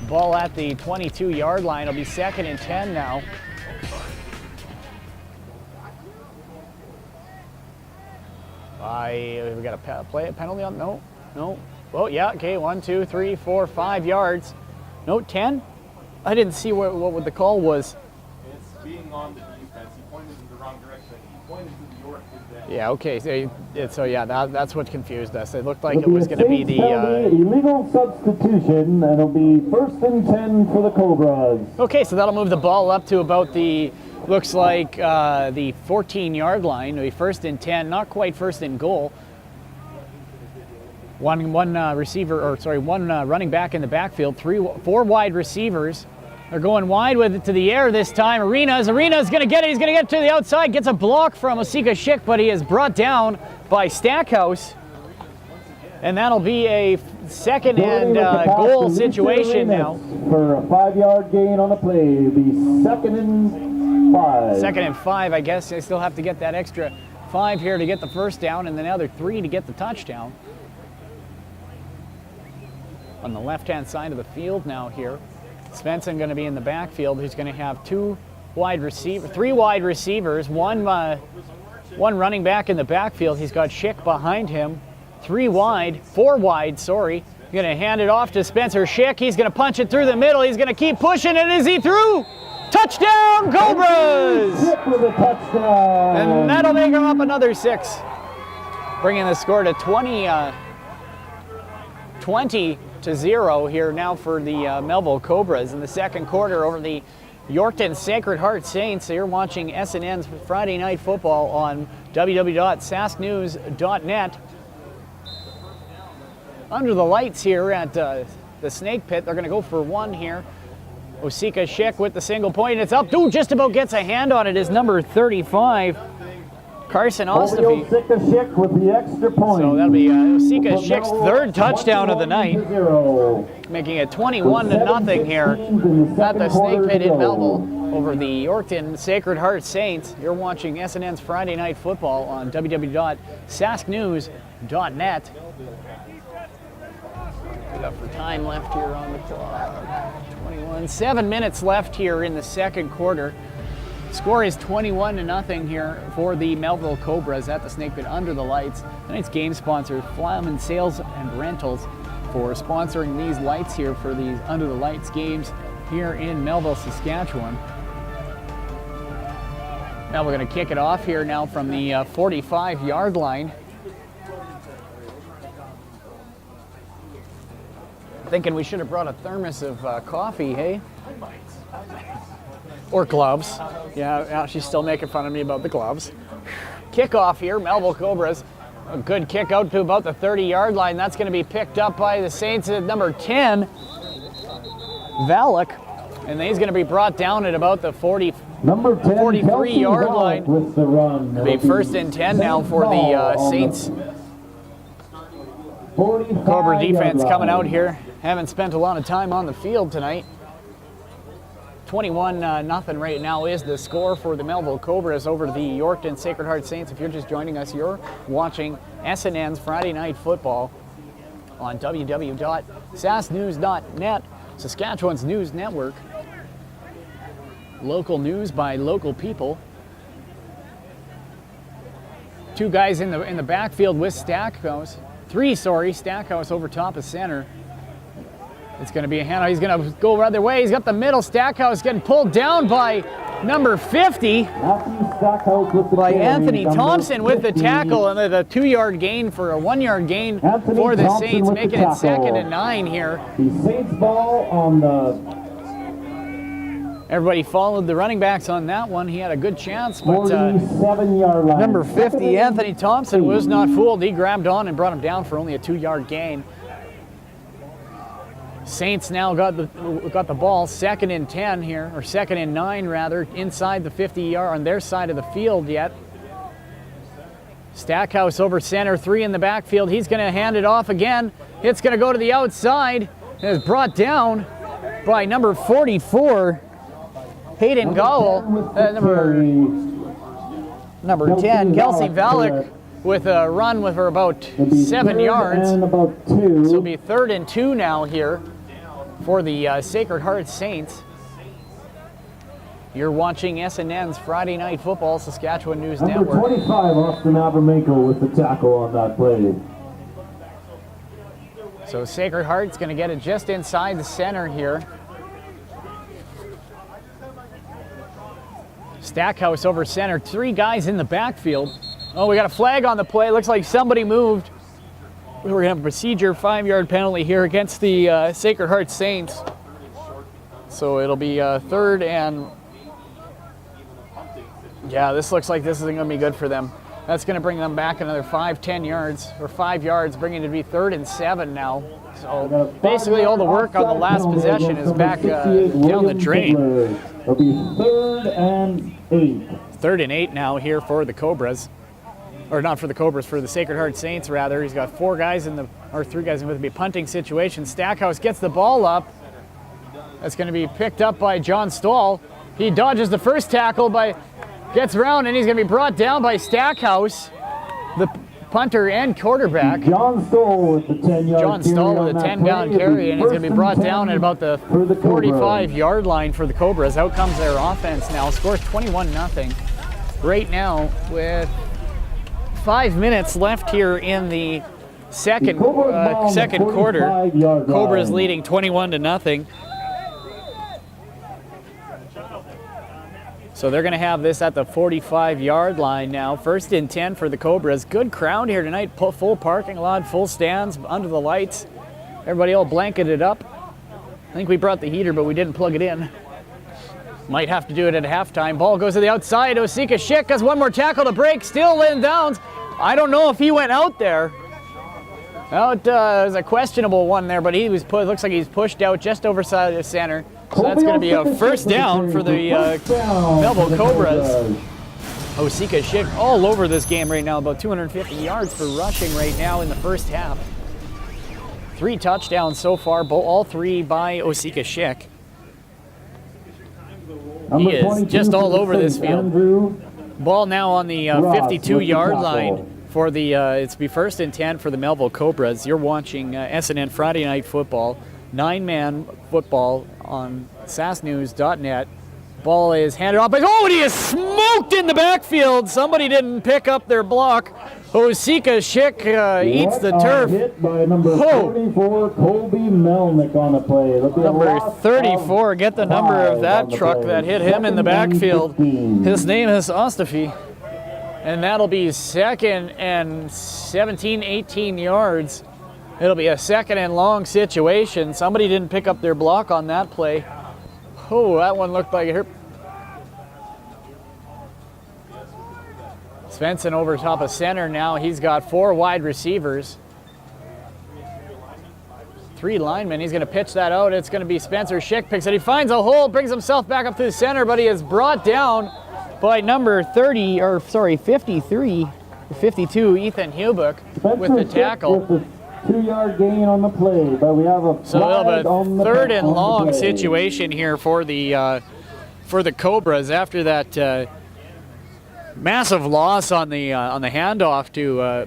Ball at the 22-yard line. It'll be 2nd and 10 now. We got a penalty on? No. Oh, yeah, okay, 1, 2, 3, 4, 5 yards. No, 10? I didn't see what the call was. It's being on the defense. He pointed in the wrong direction. He pointed to the York. Yeah, okay, so yeah, that's what confused us. It looked like it was going to be the... illegal substitution, and it'll be 1st and 10 for the Cobras. Okay, so that'll move the ball up to about the... Looks like the 14-yard line. It'll be 1st and 10, not quite 1st and goal. One running back in the backfield. 4 wide receivers. They're going wide with it to the air this time. Arenas going to get it. He's going to get to the outside. Gets a block from Osika Schick, but he is brought down by Stackhouse. And that'll be a 2nd and goal situation now. For a 5-yard gain on the play. It'll be 2nd and 5. 2nd and 5, I guess. They still have to get that extra 5 here to get the first down, and then another 3 to get the touchdown. On the left-hand side of the field now here. Svensson going to be in the backfield. He's going to have 3 wide receivers, one running back in the backfield. He's got Schick behind him. 4 wide, He's going to hand it off to Spencer Schick. He's going to punch it through the middle. He's going to keep pushing, and is he through? Touchdown, Cobras! With a touchdown. And that'll make him up another 6. Bringing the score to 20-0 here now for the Melville Cobras in the second quarter over the Yorkton Sacred Heart Saints. So you're watching SNN's Friday Night Football on www.sasknews.net. under the lights here at the Snake Pit. They're going to go for one here. Osika Schick with the single point. It's up. Ooh, just about gets a hand on it is number 35, Carson Ostafy. Osika Schick with the extra point. So that'll be Osika Schick's third touchdown of the night, making it 21-0 here at the Snake Pit in Melville over the Yorkton Sacred Heart Saints. You're watching SNN's Friday Night Football on www.sasknews.net. We got for time left here on the clock. 7 minutes left here in the second quarter. Score is 21-0 here for the Melville Cobras at the Snake Pit under the lights. Tonight's game sponsor, Flyman Sales and Rentals, for sponsoring these lights here for these under the lights games here in Melville, Saskatchewan. Now we're going to kick it off here now from the 45-yard line. Thinking we should have brought a thermos of coffee, hey? Or gloves. Yeah, she's still making fun of me about the gloves. Kickoff here, Melville Cobras. A good kick out to about the 30-yard line. That's going to be picked up by the Saints at number 10, Valak. And he's going to be brought down at about the 43-yard line. With the run. It'll be first and 10 now for the Saints. Cobra defense coming out here. Haven't spent a lot of time on the field tonight. 21-0 right now is the score for the Melville Cobras over the Yorkton Sacred Heart Saints. If you're just joining us, you're watching SNN's Friday Night Football on www.sasknews.net, Saskatchewan's news network. Local news by local people. Two guys in the backfield with Stackhouse. Stackhouse over top of center. It's going to be a handoff. He's going to go the other way. He's got the middle. Stackhouse getting pulled down by number 50. By Anthony Thompson with the tackle, and the 2-yard gain for a 1-yard gain for the Saints, making it 2nd and 9 here. The Saints ball on the... Everybody followed the running backs on that one. He had a good chance, but 47-yard line. Number 50, Anthony Thompson, was not fooled. He grabbed on and brought him down for only a 2-yard gain. Saints now got the ball, 2nd and 10 here, or 2nd and 9 rather, inside the 50-yard on their side of the field yet. Stackhouse over center, 3 in the backfield. He's going to hand it off again. It's going to go to the outside. It is brought down by number 44, Hayden Gowell. Number 10, Kelsey Valak, with a run with her about 7 yards. So it'll be 3rd and 2 now here for the Sacred Heart Saints. You're watching SNN's Friday Night Football, Saskatchewan News Network. Number 25, Austin Abramenko with the tackle on that play. So Sacred Heart's going to get it just inside the center here. Stackhouse over center, 3 guys in the backfield. Oh, we got a flag on the play. Looks like somebody moved. We're going to have a procedure 5-yard penalty here against the Sacred Heart Saints. So it'll be 3rd and... Yeah, this looks like this isn't going to be good for them. That's going to bring them back another 5 yards, bringing it to be 3rd and 7 now. So basically all the work on the last possession is back down the drain. It'll be 3rd and 8. 3rd and 8 now here for the Cobras. Or not for the Cobras, for the Sacred Heart Saints rather. He's got 3 guys in with a punting situation. Stackhouse gets the ball up. That's going to be picked up by John Stahl. He dodges the first tackle, gets around, and he's going to be brought down by Stackhouse, the punter and quarterback. John Stahl with the 10-yard John Stahl with a 10-down carry, and he's going to be brought down at about the 45-yard line for the Cobras. Out comes their offense now. Scores 21-0. Right now with 5 minutes left here in the second quarter. Cobras leading 21-0. So they're going to have this at the 45-yard line now. 1st and 10 for the Cobras. Good crowd here tonight. Full parking lot, full stands, under the lights. Everybody all blanketed up. I think we brought the heater, but we didn't plug it in. Might have to do it at halftime. Ball goes to the outside. Osika Schick has one more tackle to break. Still in downs. I don't know if he went out there. Well, it was a questionable one there, but he was looks like he's pushed out just over side of the center. So that's going to be a first down for the Melville Cobras. Osika Schick all over this game right now, about 250 yards for rushing right now in the first half. 3 touchdowns so far, all 3 by Osika Schick. He is just all over this field. Ball now on the 52-yard line for the, it's be first and 10 for the Melville Cobras. You're watching SNN Friday Night Football, 9-man football on sasnews.net. Ball is handed off, but oh, and he is smoked in the backfield. Somebody didn't pick up their block. Osika Schick eats the turf. Hit by number 34, Colby Melnick on the play. Number 34, get the number of that truck that hit him in the backfield. His name is Ostafi. And that'll be second and 17, 18 yards. It'll be a second and long situation. Somebody didn't pick up their block on that play. Oh, that one looked like it hurt. Svensson over top of center now. He's got 4 wide receivers. 3 linemen. He's going to pitch that out. It's going to be Spencer Schick picks it. He finds a hole, brings himself back up to the center, but he is brought down by number 53, or 52, Ethan Hubuck with the tackle. With the 2-yard gain on the play, but we have a so we'll have a third and long situation here for the Cobras after that massive loss on the handoff to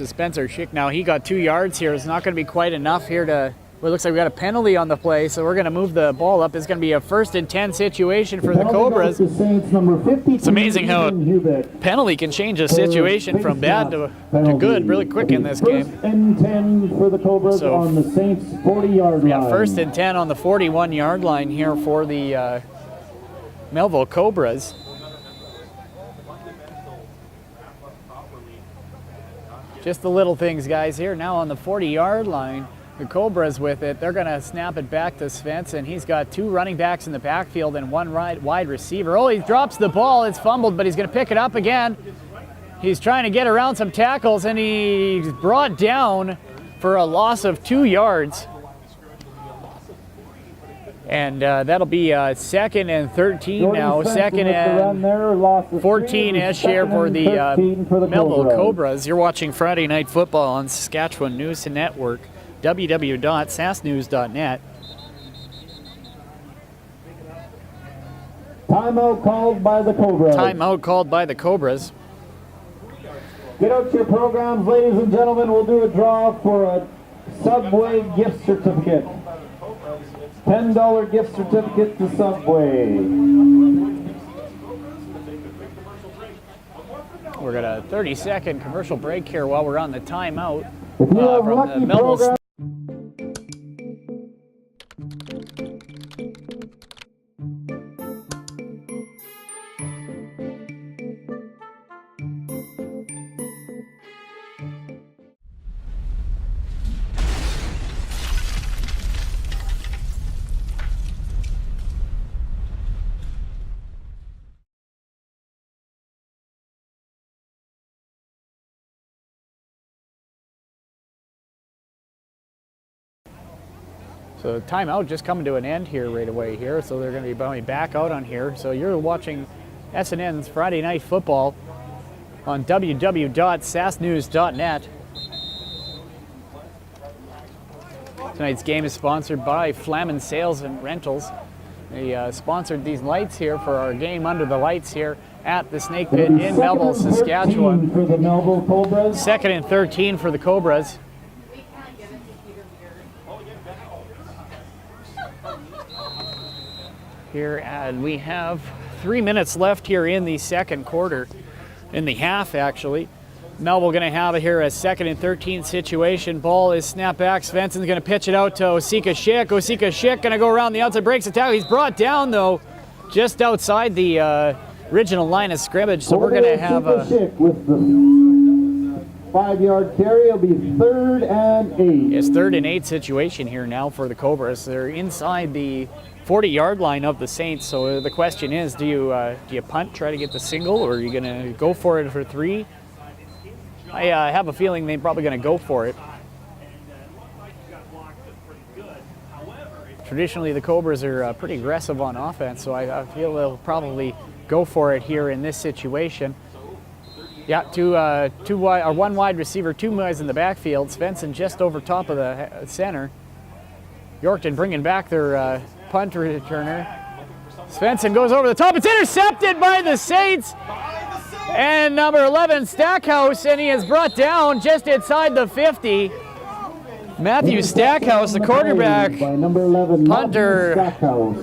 Spencer Schick. Now he got 2 yards here. It's not going to be quite enough here to. Well, it looks like we got a penalty on the play, so we're going to move the ball up. It's going to be a first and 10 situation for the Cobras. It's amazing how a penalty can change a situation from bad to good really quick in this game. First and 10 for the Cobras on the Saints 40-yard line. Yeah, first and 10 on the 41-yard line here for the Melville Cobras. Just the little things, guys, here now on the 40-yard line. The Cobras with it. They're going to snap it back to Svensson. He's got 2 running backs in the backfield and 1 wide receiver. Oh, he drops the ball. It's fumbled, but he's going to pick it up again. He's trying to get around some tackles, and he's brought down for a loss of 2 yards. And that'll be second and 13 now. Second and 14-ish here for the Melville Cobras. You're watching Friday Night Football on Saskatchewan News Network. www.sasnews.net. Timeout called by the Cobras. Timeout called by the Cobras. Get out your programs, ladies and gentlemen. We'll do a draw for a Subway gift certificate. $10 gift certificate to Subway. We're got a 30-second commercial break here while we're on the timeout If you have from lucky the Melville. program- So timeout just coming to an end here right away here. So they're going to be going back out on here. So you're watching SNN's Friday Night Football on www.sasnews.net. Tonight's game is sponsored by Flamin Sales and Rentals. They sponsored these lights here for our game under the lights here at the Snake Pit in Melville, Saskatchewan. For the Melville Cobras. Second and 13 for the Cobras. Here, and we have 3 minutes left here in the second quarter, in the half actually. Melville going to have here a second and 13 situation. Ball is snapped back. Svensson's going to pitch it out to Osika Schick. Osika Schick going to go around the outside, breaks the tackle. He's brought down though, just outside the original line of scrimmage. So we're going to have a Schick with the 5-yard carry. It'll be 3rd and 8. It's 3rd and 8 situation here now for the Cobras. They're inside the 40-yard line of the Saints. So the question is, do you punt, try to get the single, or are you going to go for it for 3? I have a feeling they're probably going to go for it. Traditionally, the Cobras are pretty aggressive on offense, so I feel they'll probably go for it here in this situation. Yeah, one wide receiver, 2 guys in the backfield. Svensson just over top of the center. Yorkton bringing back their punt returner. Svensson goes over the top. It's intercepted by the Saints. And number 11, Stackhouse, and he is brought down just inside the 50. Matthew Stackhouse, the quarterback, punter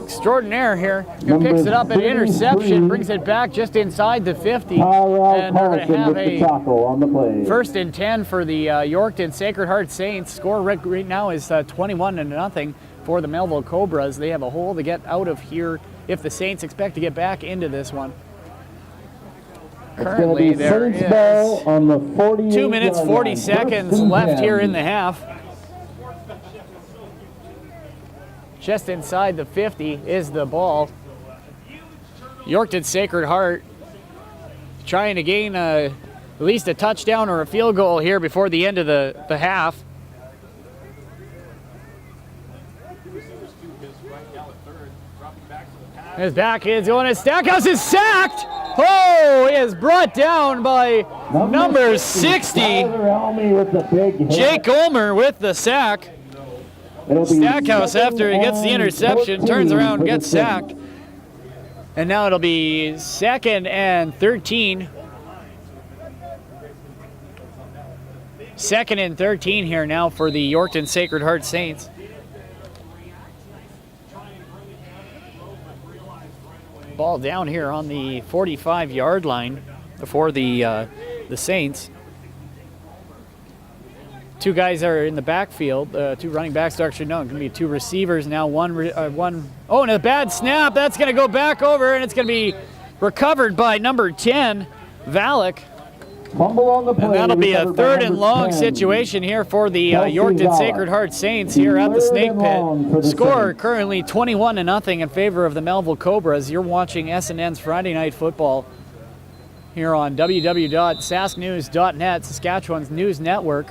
extraordinaire here, who picks it up at interception, brings it back just inside the 50. And they're going to have a 1st and 10 for the Yorkton Sacred Heart Saints. Score right now is 21-0 for the Melville Cobras. They have a hole to get out of here if the Saints expect to get back into this one. Currently, there is 2 minutes, 40 seconds left here in the half. Just inside the 50 is the ball. Yorkton Sacred Heart trying to gain at least a touchdown or a field goal here before the end of the half. His back is going to Stackhouse is sacked. Oh, he is brought down by number 60. Jake Ulmer with the sack. Stackhouse, after he gets the interception, turns around and gets sacked. And now it'll be 2nd and 13. 2nd and 13 here now for the Yorkton Sacred Heart Saints. Ball down here on the 45-yard line for the Saints. 2 guys are in the backfield. 2 running backs, actually no, it's going to be 2 receivers now. Oh, and a bad snap. That's going to go back over, and it's going to be recovered by number 10, Valak. And that'll be a 3rd and long situation here for the Yorkton Sacred Heart Saints here at the Snake Pit. Score currently 21-0 in favor of the Melville Cobras. You're watching SNN's Friday Night Football here on www.sasknews.net, Saskatchewan's news network.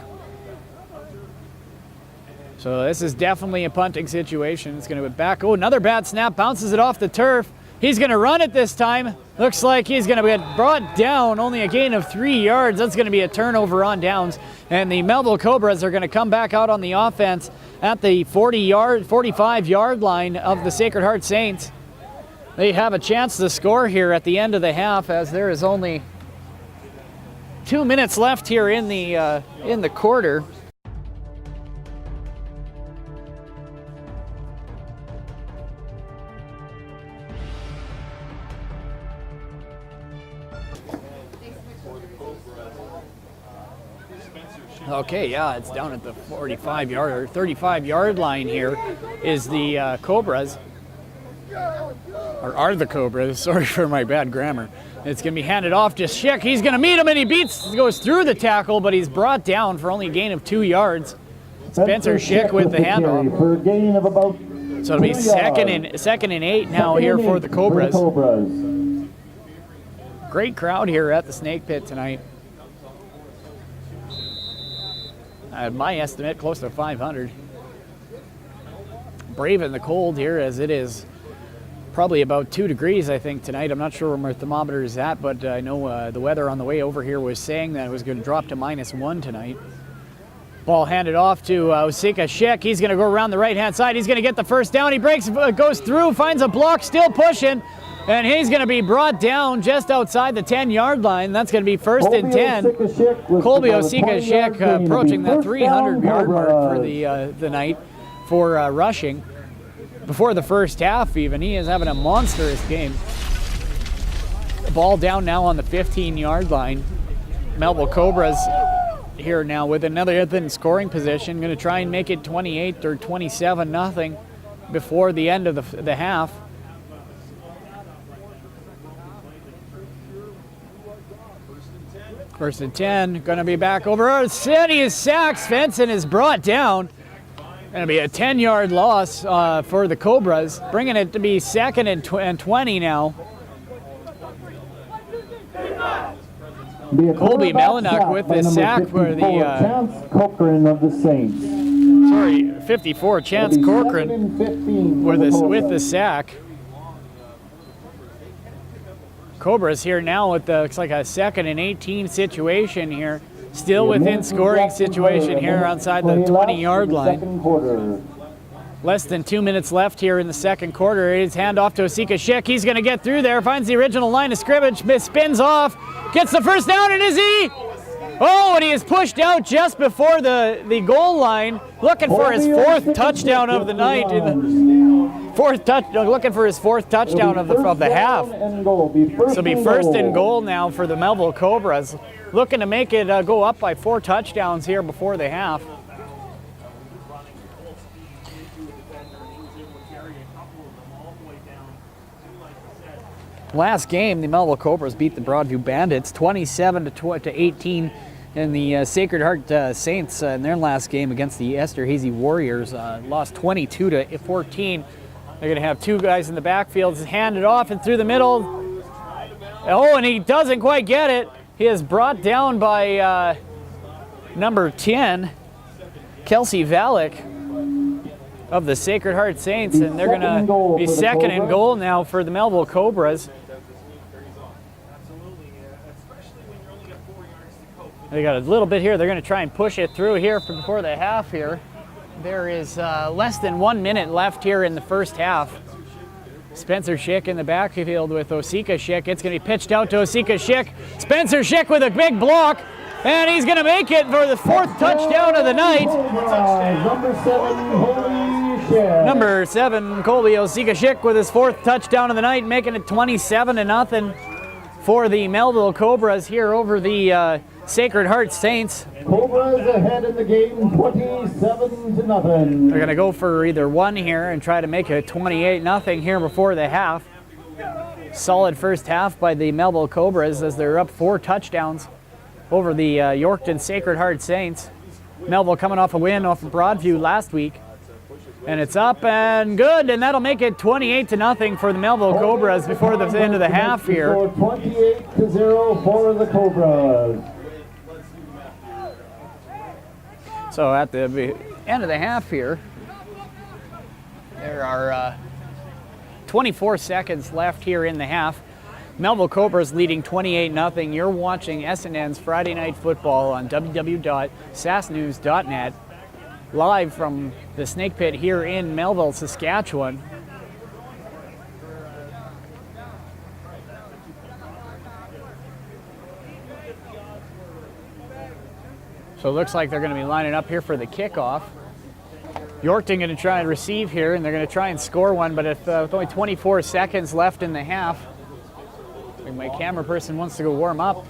So this is definitely a punting situation. It's going to be back. Oh, another bad snap. Bounces it off the turf. He's going to run it this time. Looks like he's going to get brought down. Only a gain of 3 yards. That's going to be a turnover on downs. And the Melville Cobras are going to come back out on the offense at the 45-yard line of the Sacred Heart Saints. They have a chance to score here at the end of the half, as there is only 2 minutes left here in the quarter. Okay, yeah, it's down at the 45-yard or 35-yard line here is the Cobras, or are the Cobras, sorry for my bad grammar. It's going to be handed off to Schick. He's going to meet him, and he goes through the tackle, but he's brought down for only a gain of 2 yards. Spencer Schick with the handoff. For a gain of about so it'll be second and 8 now here for the Cobras. Great crowd here at the Snake Pit tonight. At my estimate, close to 500. Brave in the cold here, as it is probably about 2 degrees, I think, tonight. I'm not sure where my thermometer is at, but I know the weather on the way over here was saying that it was going to drop to -1 tonight. Ball handed off to Osika Schick. He's going to go around the right-hand side. He's going to get the first down. He breaks, goes through, finds a block, still pushing. And he's going to be brought down just outside the 10-yard line. That's going to be 1st and 10. Colby Osika Schick approaching that 300-yard mark for the night for rushing. Before the first half even, he is having a monstrous game. The ball down now on the 15-yard line. Melville Cobras here now with another in scoring position. Going to try and make it 28 or 27-0 before the end of the half. 1st and 10, going to be back over. City is sacked. Svensson is brought down. Going to be a 10-yard loss for the Cobras, bringing it to be 2nd and 20 now. Colby Melinak with the sack for the Chance Cochran of the Saints. Sorry, 54. Chance Corcoran with the sack. Cobras here now with the, looks like a 2nd and 18 situation here. Still within scoring situation here outside the 20-yard line. Less than 2 minutes left here in the second quarter. His handoff to Osika Schick. He's going to get through there, finds the original line of scrimmage, spins off, gets the first down, and is he? Oh, and he is pushed out just before the goal line, looking for his 4th touchdown of the night. Looking for his 4th touchdown of the half. So it'll be 1st and goal now for the Melville Cobras. Looking to make it go up by 4 touchdowns here before the half. Last game, the Melville Cobras beat the Broadview Bandits 27-18 in the Sacred Heart Saints in their last game against the Esterhazy Warriors. Lost 22-14. They're going to have 2 guys in the backfield. Hand it off and through the middle. Oh, and he doesn't quite get it. He is brought down by number 10, Kelsey Valek of the Sacred Heart Saints, and they're going to be 2nd and goal now for the Melville Cobras. They got a little bit here. They're going to try and push it through here before the half here. There is less than 1 minute left here in the first half. Spencer Schick in the backfield with Osika Schick. It's going to be pitched out to Osika Schick. Spencer Schick with a big block, and he's going to make it for the 4th touchdown of the night. Number 7, Colby Osika Schick with his 4th touchdown of the night, making it 27-0 for the Melville Cobras here over the Sacred Heart Saints. Cobras ahead in the game, 27-0. They're going to go for either one here and try to make it 28-0 here before the half. Solid first half by the Melville Cobras as they're up 4 touchdowns over the Yorkton Sacred Heart Saints. Melville coming off a win off of Broadview last week. And it's up and good, and that'll make it 28-0 for the Melville Cobras before the end of the half here. 28-0 for the Cobras. So at the end of the half here, there are 24 seconds left here in the half. Melville Cobras leading 28-0. You're watching SNN's Friday Night Football on www.sasnews.net, live from the Snake Pit here in Melville, Saskatchewan. So it looks like they're going to be lining up here for the kickoff. Yorkton going to try and receive here, and they're going to try and score one, but with only 24 seconds left in the half, I think my camera person wants to go warm up.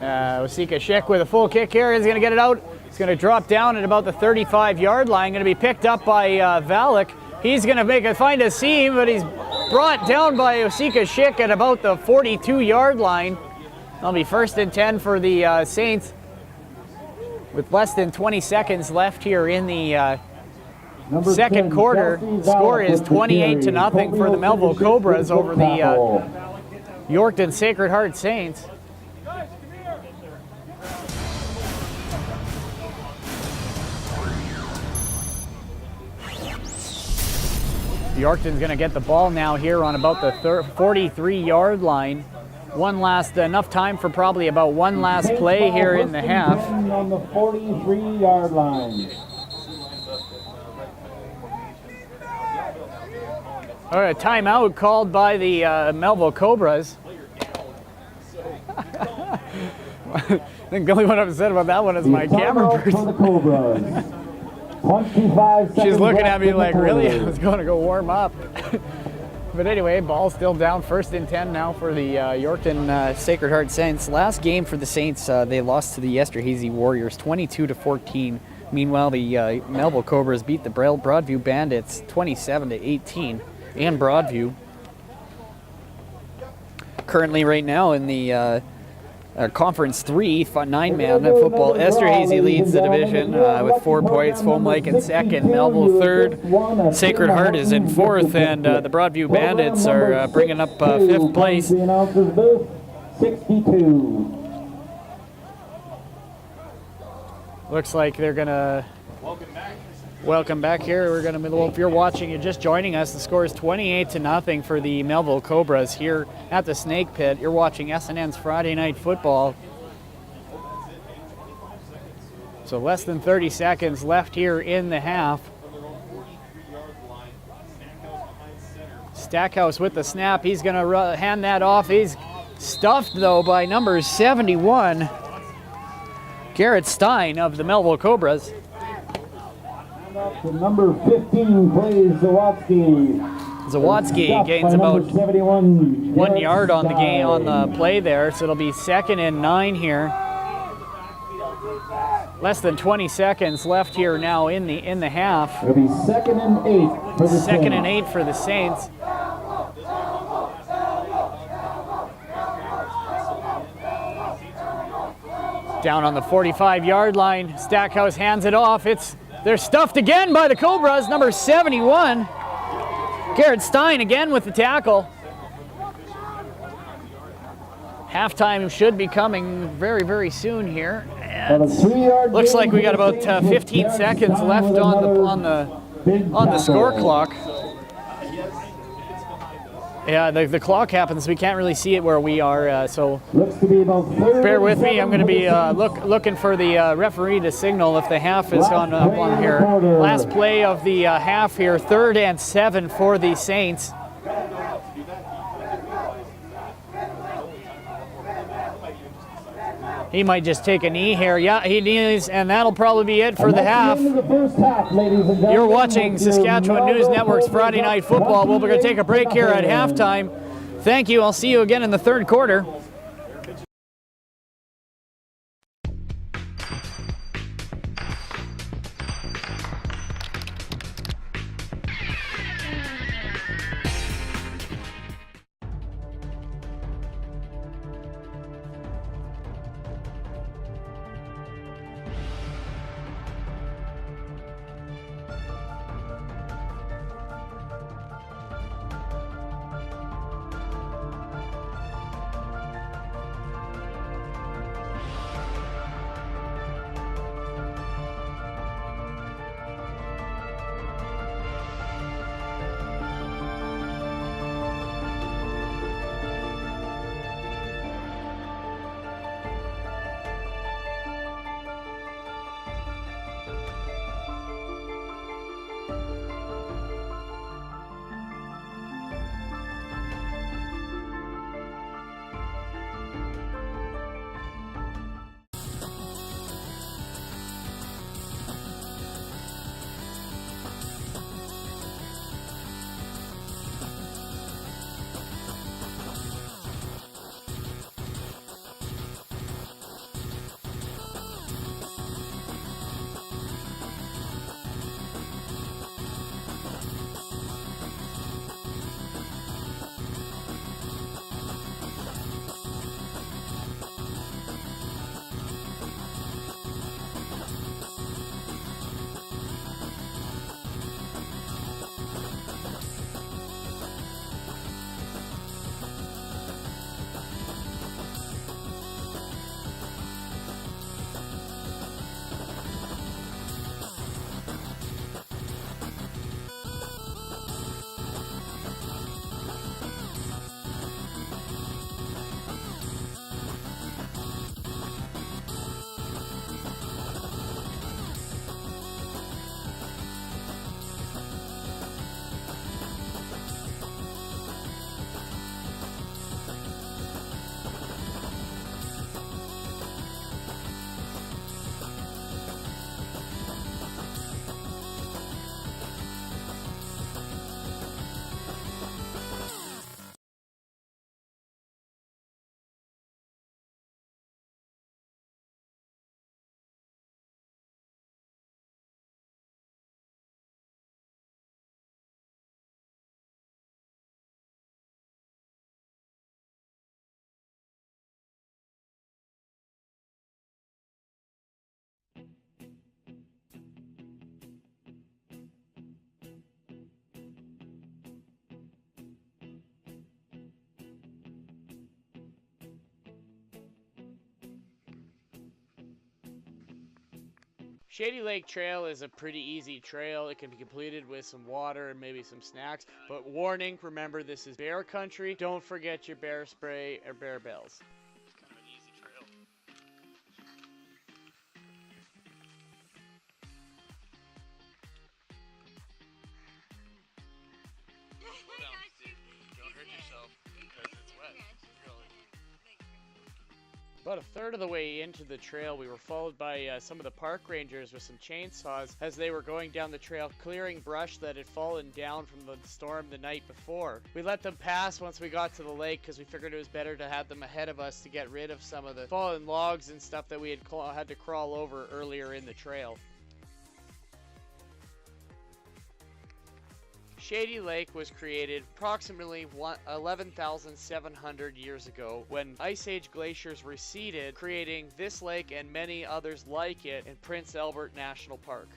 Osika Schick with a full kick here. He's going to get it out. He's going to drop down at about the 35-yard line. Going to be picked up by Valek. He's going to find a seam, but he's brought down by Osika Schick at about the 42-yard line. That'll be 1st and 10 for the Saints with less than 20 seconds left here in the second quarter. Score is 28-0 for the Melville Cobras over the Yorkton Sacred Heart Saints. Yorkton's going to get the ball now here on about the 43-yard line. Enough time for probably about one last play here in the half. On the 43-yard line. All right, timeout called by the Melville Cobras. I think the only one upset about that one is my camera person. 25 seconds. She's looking at me like, really? I was going to go warm up. But anyway, ball still down, 1st and 10 now for the Yorkton Sacred Heart Saints. Last game for the Saints, they lost to the Esterhazy Warriors 22-14. Meanwhile, the Melville Cobras beat the Broadview Bandits 27-18 in Broadview. Currently right now in the Conference 3, 9-man football, Esterhazy leads the division with 4 points. Foam Lake in second, Melville 3rd, Sacred Heart is in 4th, and the Broadview Bandits are bringing up 5th place. 62. Looks like they're gonna welcome back here. We're gonna, well, if you're watching, you're just joining us, the score is 28-0 for the Melville Cobras here at the Snake Pit. You're watching SNN's Friday Night Football. So less than 30 seconds left here in the half. Stackhouse with the snap. He's going to hand that off. He's stuffed, though, by number 71, Garrett Stein of the Melville Cobras. The number 15 plays Zawatsky. Zawatsky gains about 71, 1 yard on the play there, so it'll be 2nd and 9 here. Less than 20 seconds left here now in the half. It'll be 2nd and 8 for the Saints. 2nd and 8 for the Saints. Down on the 45-yard line, Stackhouse hands it off. They're stuffed again by the Cobras. Number 71, Garrett Stein again with the tackle. Halftime should be coming very, very soon here. Looks like we got about 15 seconds left on the score clock. Yeah, the clock happens. We can't really see it where we are, so bear with me. I'm going to be looking for the referee to signal if the half is on here. Last play of the half here, 3rd and 7 for the Saints. He might just take a knee here. Yeah, he knees, and that'll probably be it for the half. You're watching Saskatchewan News Network's Friday Night Football. Well, we're going to take a break here at halftime. Thank you. I'll see you again in the 3rd quarter. Shady Lake Trail is a pretty easy trail. It can be completed with some water and maybe some snacks. But warning, remember this is bear country. Don't forget your bear spray or bear bells. It's kind of an easy trail. Slow down, Steve. Don't hurt yourself because it's wet. About a third of the way into the trail, we were followed by some of the park rangers with some chainsaws as they were going down the trail, clearing brush that had fallen down from the storm the night before. We let them pass once we got to the lake because we figured it was better to have them ahead of us to get rid of some of the fallen logs and stuff that we had to crawl over earlier in the trail. Shady Lake was created approximately 11,700 years ago when Ice Age glaciers receded, creating this lake and many others like it in Prince Albert National Park.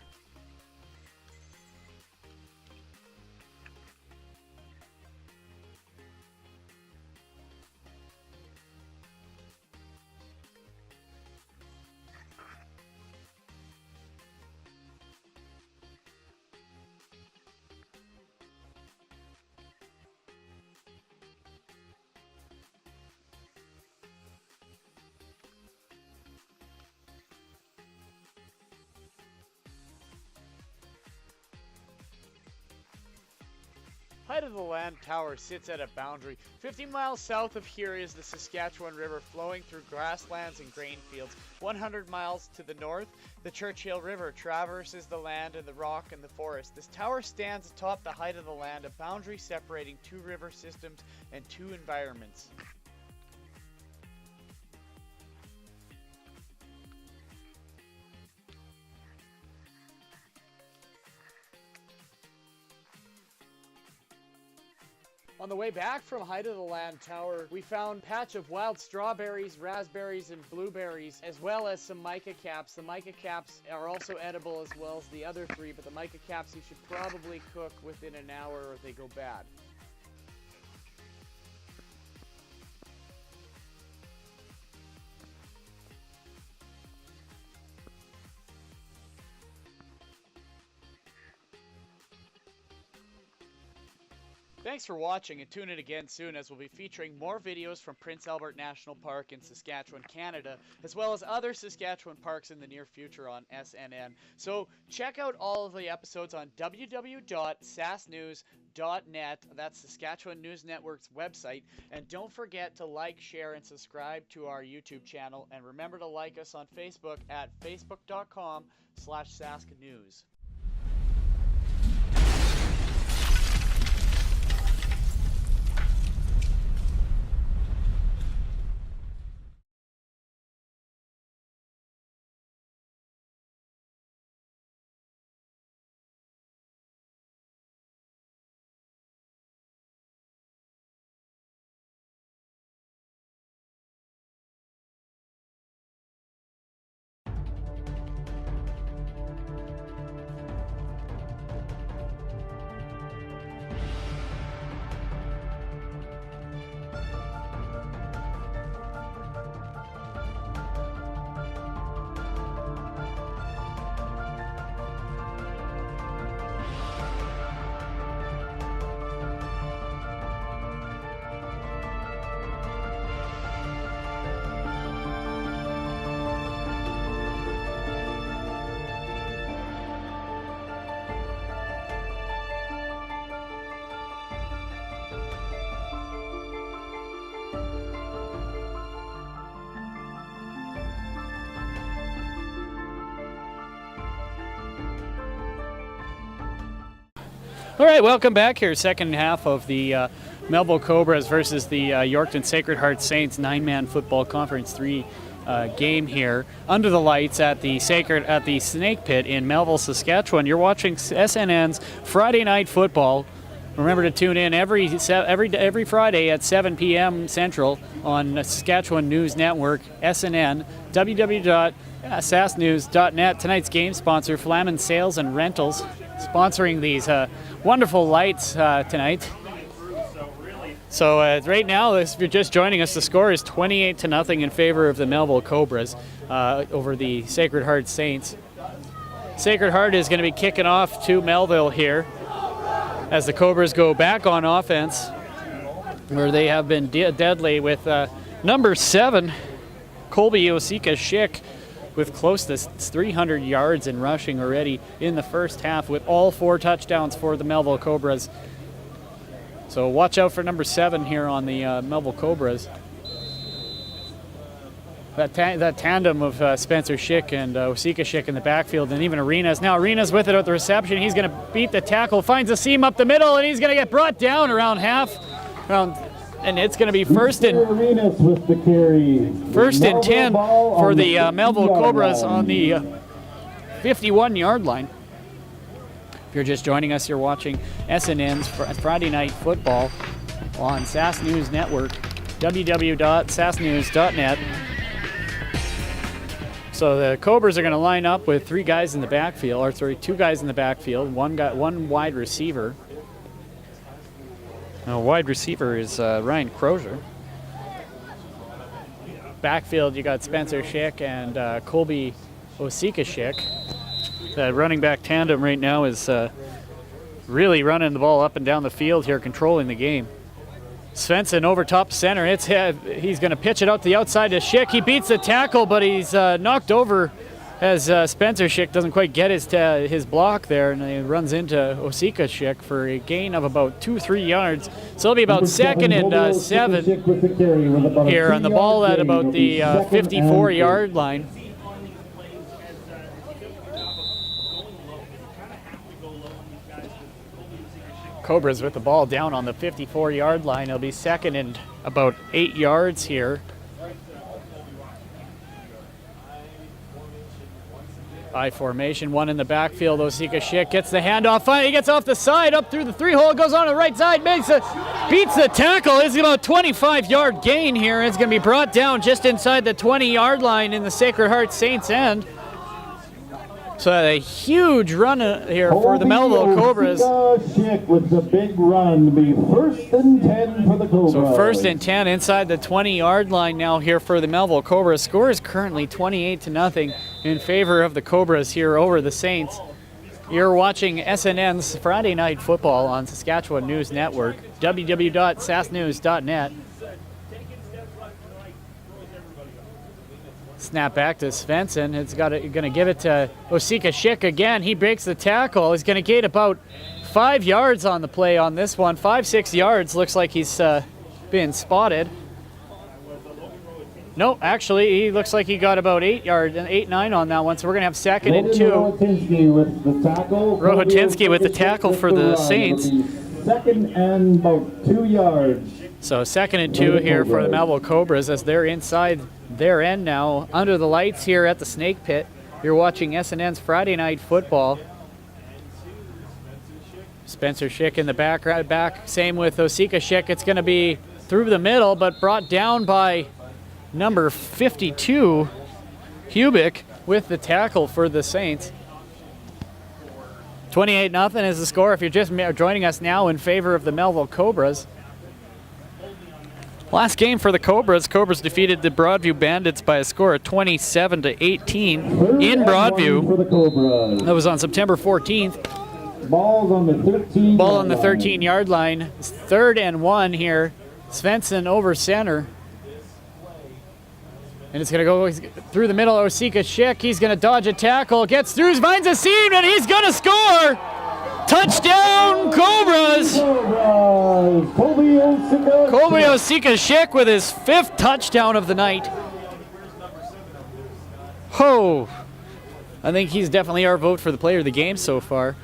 Height of the Land Tower sits at a boundary. 50 miles south of here is the Saskatchewan River flowing through grasslands and grain fields. 100 miles to the north, the Churchill River traverses the land and the rock and the forest. This tower stands atop the Height of the Land, a boundary separating two river systems and two environments. On the way back from Height of the Land Tower, we found a patch of wild strawberries, raspberries, and blueberries, as well as some mica caps. The mica caps are also edible as well as the other three, but the mica caps you should probably cook within an hour or they go bad. Thanks for watching, and tune in again soon as we'll be featuring more videos from Prince Albert National Park in Saskatchewan, Canada, as well as other Saskatchewan parks in the near future on SNN. So check out all of the episodes on www.sasnews.net. That's Saskatchewan News Network's website. And don't forget to like, share, and subscribe to our YouTube channel. And remember to like us on Facebook at facebook.com/sasknews. All right, welcome back here. Second half of the Melville Cobras versus the Yorkton Sacred Heart Saints 9-man football conference 3 game here under the lights at the Snake Pit in Melville, Saskatchewan. You're watching SNN's Friday Night Football. Remember to tune in every Friday at 7 p.m. Central on Saskatchewan News Network, SNN, www.sasnews.net. Tonight's game sponsor, Flamin Sales and Rentals, sponsoring these wonderful lights tonight. So right now, if you're just joining us, the score is 28-0 in favor of the Melville Cobras over the Sacred Heart Saints. Sacred Heart is going to be kicking off to Melville here as the Cobras go back on offense, where they have been deadly with number 7, Colby Osika-Schick, with close to 300 yards in rushing already in the first half, with all 4 touchdowns for the Melville Cobras. So watch out for number 7 here on the Melville Cobras. That tandem of Spencer Schick and Osika-Schick in the backfield, and even Arenas. Now Arenas with it at the reception. He's going to beat the tackle, finds a seam up the middle, and he's going to get brought down around half. And it's going to be first and 10 for the Melville Cobras on the 51-yard line. If you're just joining us, you're watching SNN's Friday Night Football on SAS News Network, www.sasnews.net. So the Cobras are going to line up with 2 guys in the backfield, one wide receiver. Wide receiver is Ryan Crozier. Backfield, you got Spencer Schick and Colby Osika-Schick. The running back tandem right now is really running the ball up and down the field here, controlling the game. Svensson over top center. He's going to pitch it out to the outside to Schick. He beats the tackle, but he's knocked over as Spencer Schick doesn't quite get his block there, and he runs into Osika-Schick for a gain of about 2-3 yards. So it'll be about 2nd and 7 here on the ball at about the 54-yard line. Cobras with the ball down on the 54-yard line. It'll be 2nd and about 8 yards here. I formation, 1 in the backfield. Osika-Schick gets the handoff. Finally, he gets off the side, up through the 3-hole, goes on the right side, beats the tackle. It's about a 25-yard gain here. It's going to be brought down just inside the 20-yard line in the Sacred Heart Saints end. So a huge run here for the Melville Cobras. Schick with the big run, be 1st and 10 for the Cobras. So 1st and 10 inside the 20-yard line now here for the Melville Cobras. Score is currently 28-0 in favor of the Cobras here over the Saints. You're watching SNN's Friday Night Football on Saskatchewan News Network, www.sasnews.net. Snap back to Svensson. It's going to give it to Osika-Schick again. He breaks the tackle. He's going to gain about 5 yards on the play on this one. 5-6 yards. Looks like he's been spotted. No, actually, he looks like he got about 8 yards and 8-9 on that one. So we're going to have 2nd and 2. Rohotinsky with the tackle for the Saints. 2nd and about 2 yards. So 2nd and 2 here for the Melville Cobras as they're inside their end now, under the lights here at the Snake Pit. You're watching SNN's Friday Night Football. Spencer Schick in the back, same with Osika-Schick. It's going to be through the middle, but brought down by number 52, Hubick, with the tackle for the Saints. 28-0 is the score if you're just joining us now in favor of the Melville Cobras. Last game for the Cobras. Cobras defeated the Broadview Bandits by a score of 27-18 in Broadview. That was on September 14th. Ball on the 13-yard line. 3rd and 1 here. Svensson over center. And it's going to go through the middle. Osika-Schick, he's going to dodge a tackle. Gets through, finds a seam, and he's going to score! Touchdown, Cobras! Colby Osika-Schick with his 5th touchdown of the night. I think he's definitely our vote for the player of the game so far.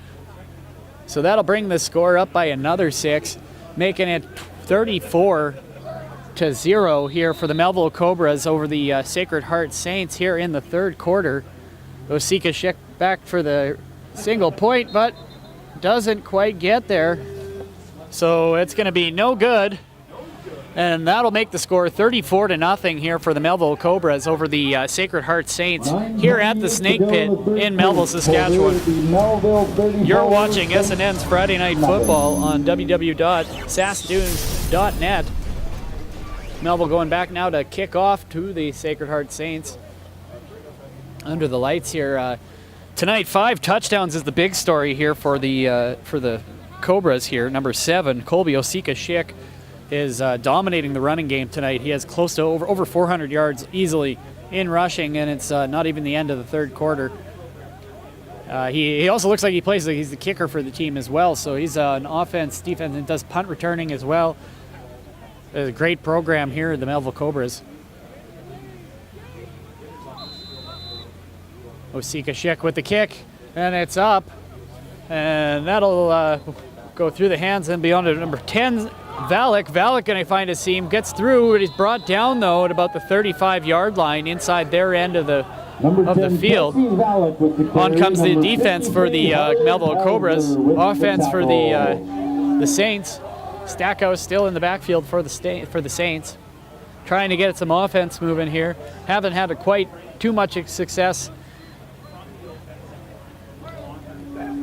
So that'll bring the score up by another 6, making it 34-0 here for the Melville Cobras over the Sacred Heart Saints here in the 3rd quarter. Osika-Schick back for the single point, but doesn't quite get there. So it's going to be no good. And that'll make the score 34-0 here for the Melville Cobras over the Sacred Heart Saints here at the Snake Pit in Melville, Saskatchewan. You're watching SNN's Friday Night Football on www.sasnews.net. Melville going back now to kick off to the Sacred Heart Saints. Under the lights here, Tonight, 5 touchdowns is the big story here for the Cobras here. Number 7, Colby Osika-Schick, is dominating the running game tonight. He has close to over 400 yards easily in rushing, and it's not even the end of the third quarter. He also looks like he plays like he's the kicker for the team as well, so he's an offense, defense, and does punt returning as well. A great program here at the Melville Cobras. Osika-Schick with the kick, and it's up, and that'll go through the hands and beyond to number 10, Valak. Valak going to find a seam, gets through, and he's brought down though at about the 35-yard line inside their end of the field. On comes the defense for the Melville Cobras, offense for the Saints. Stackhouse still in the backfield for the Saints, trying to get some offense moving here. Haven't had quite too much success.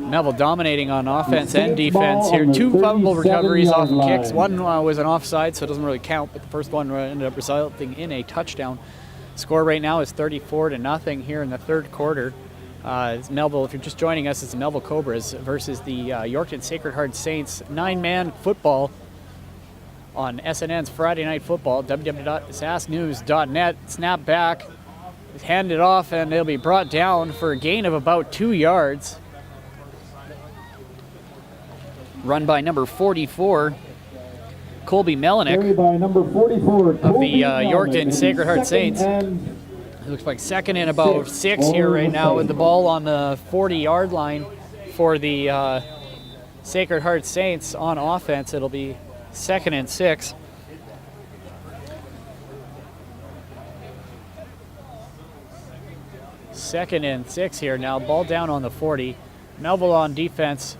Melville dominating on offense and defense here. 2 fumble recoveries off of kicks. One was an offside, so it doesn't really count, but the first one ended up resulting in a touchdown. Score right now is 34-0 here in the third quarter. It's Melville, if you're just joining us, it's the Melville Cobras versus the Yorkton Sacred Heart Saints. 9-man football on SNN's Friday Night Football, www.sasknews.net. Snap back, handed off, and it'll be brought down for a gain of about 2 yards. Run by number 44, Colby Melinek by number 44, of the Yorkton Sacred Heart Saints. It looks like second and about 6 here right now with the ball on the 40-yard line for the Sacred Heart Saints on offense. It'll be 2nd and 6. Second and 6 here now. Ball down on the 40. Melville on defense.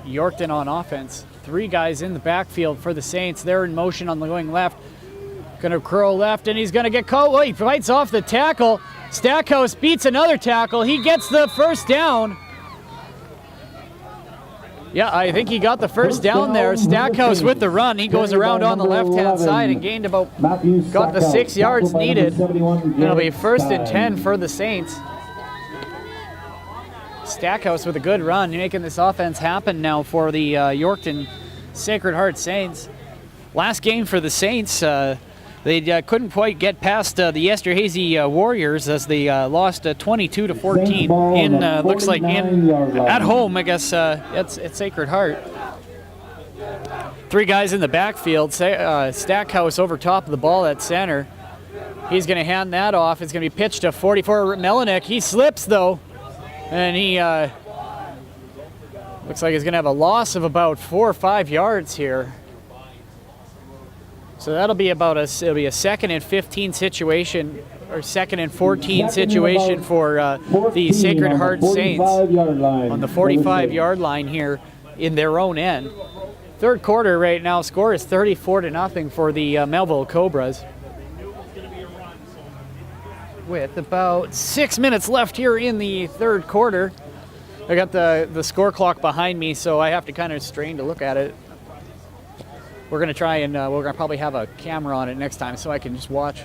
Yorkton on offense. 3 guys in the backfield for the Saints. They're in motion on the going left. Gonna curl left, and he's gonna get caught. Well, he fights off the tackle. Stackhouse beats another tackle. He gets the first down. Yeah, I think he got the first down there. Stackhouse with the run. He goes around on the left-hand side and gained got the 6 yards needed. It'll be 1st and 10 for the Saints. Stackhouse with a good run, making this offense happen now for the Yorkton Sacred Heart Saints. Last game for the Saints, they couldn't quite get past the Esterhazy Warriors as they lost 22-14 in looks like at home, I guess, at Sacred Heart. 3 guys in the backfield. Stackhouse over top of the ball at center. He's going to hand that off. It's going to be pitched to 44 Melinek. He slips though. And he looks like he's going to have a loss of about 4 or 5 yards here. So that'll be it'll be a 2nd and 15 situation, or 2nd and 14 situation for the Sacred Heart Saints on the 45-yard line here in their own end. Third quarter right now, score is 34-0 for the Melville Cobras. With about 6 minutes left here in the third quarter. I got the score clock behind me, so I have to kind of strain to look at it. We're going to try and we're going to probably have a camera on it next time so I can just watch.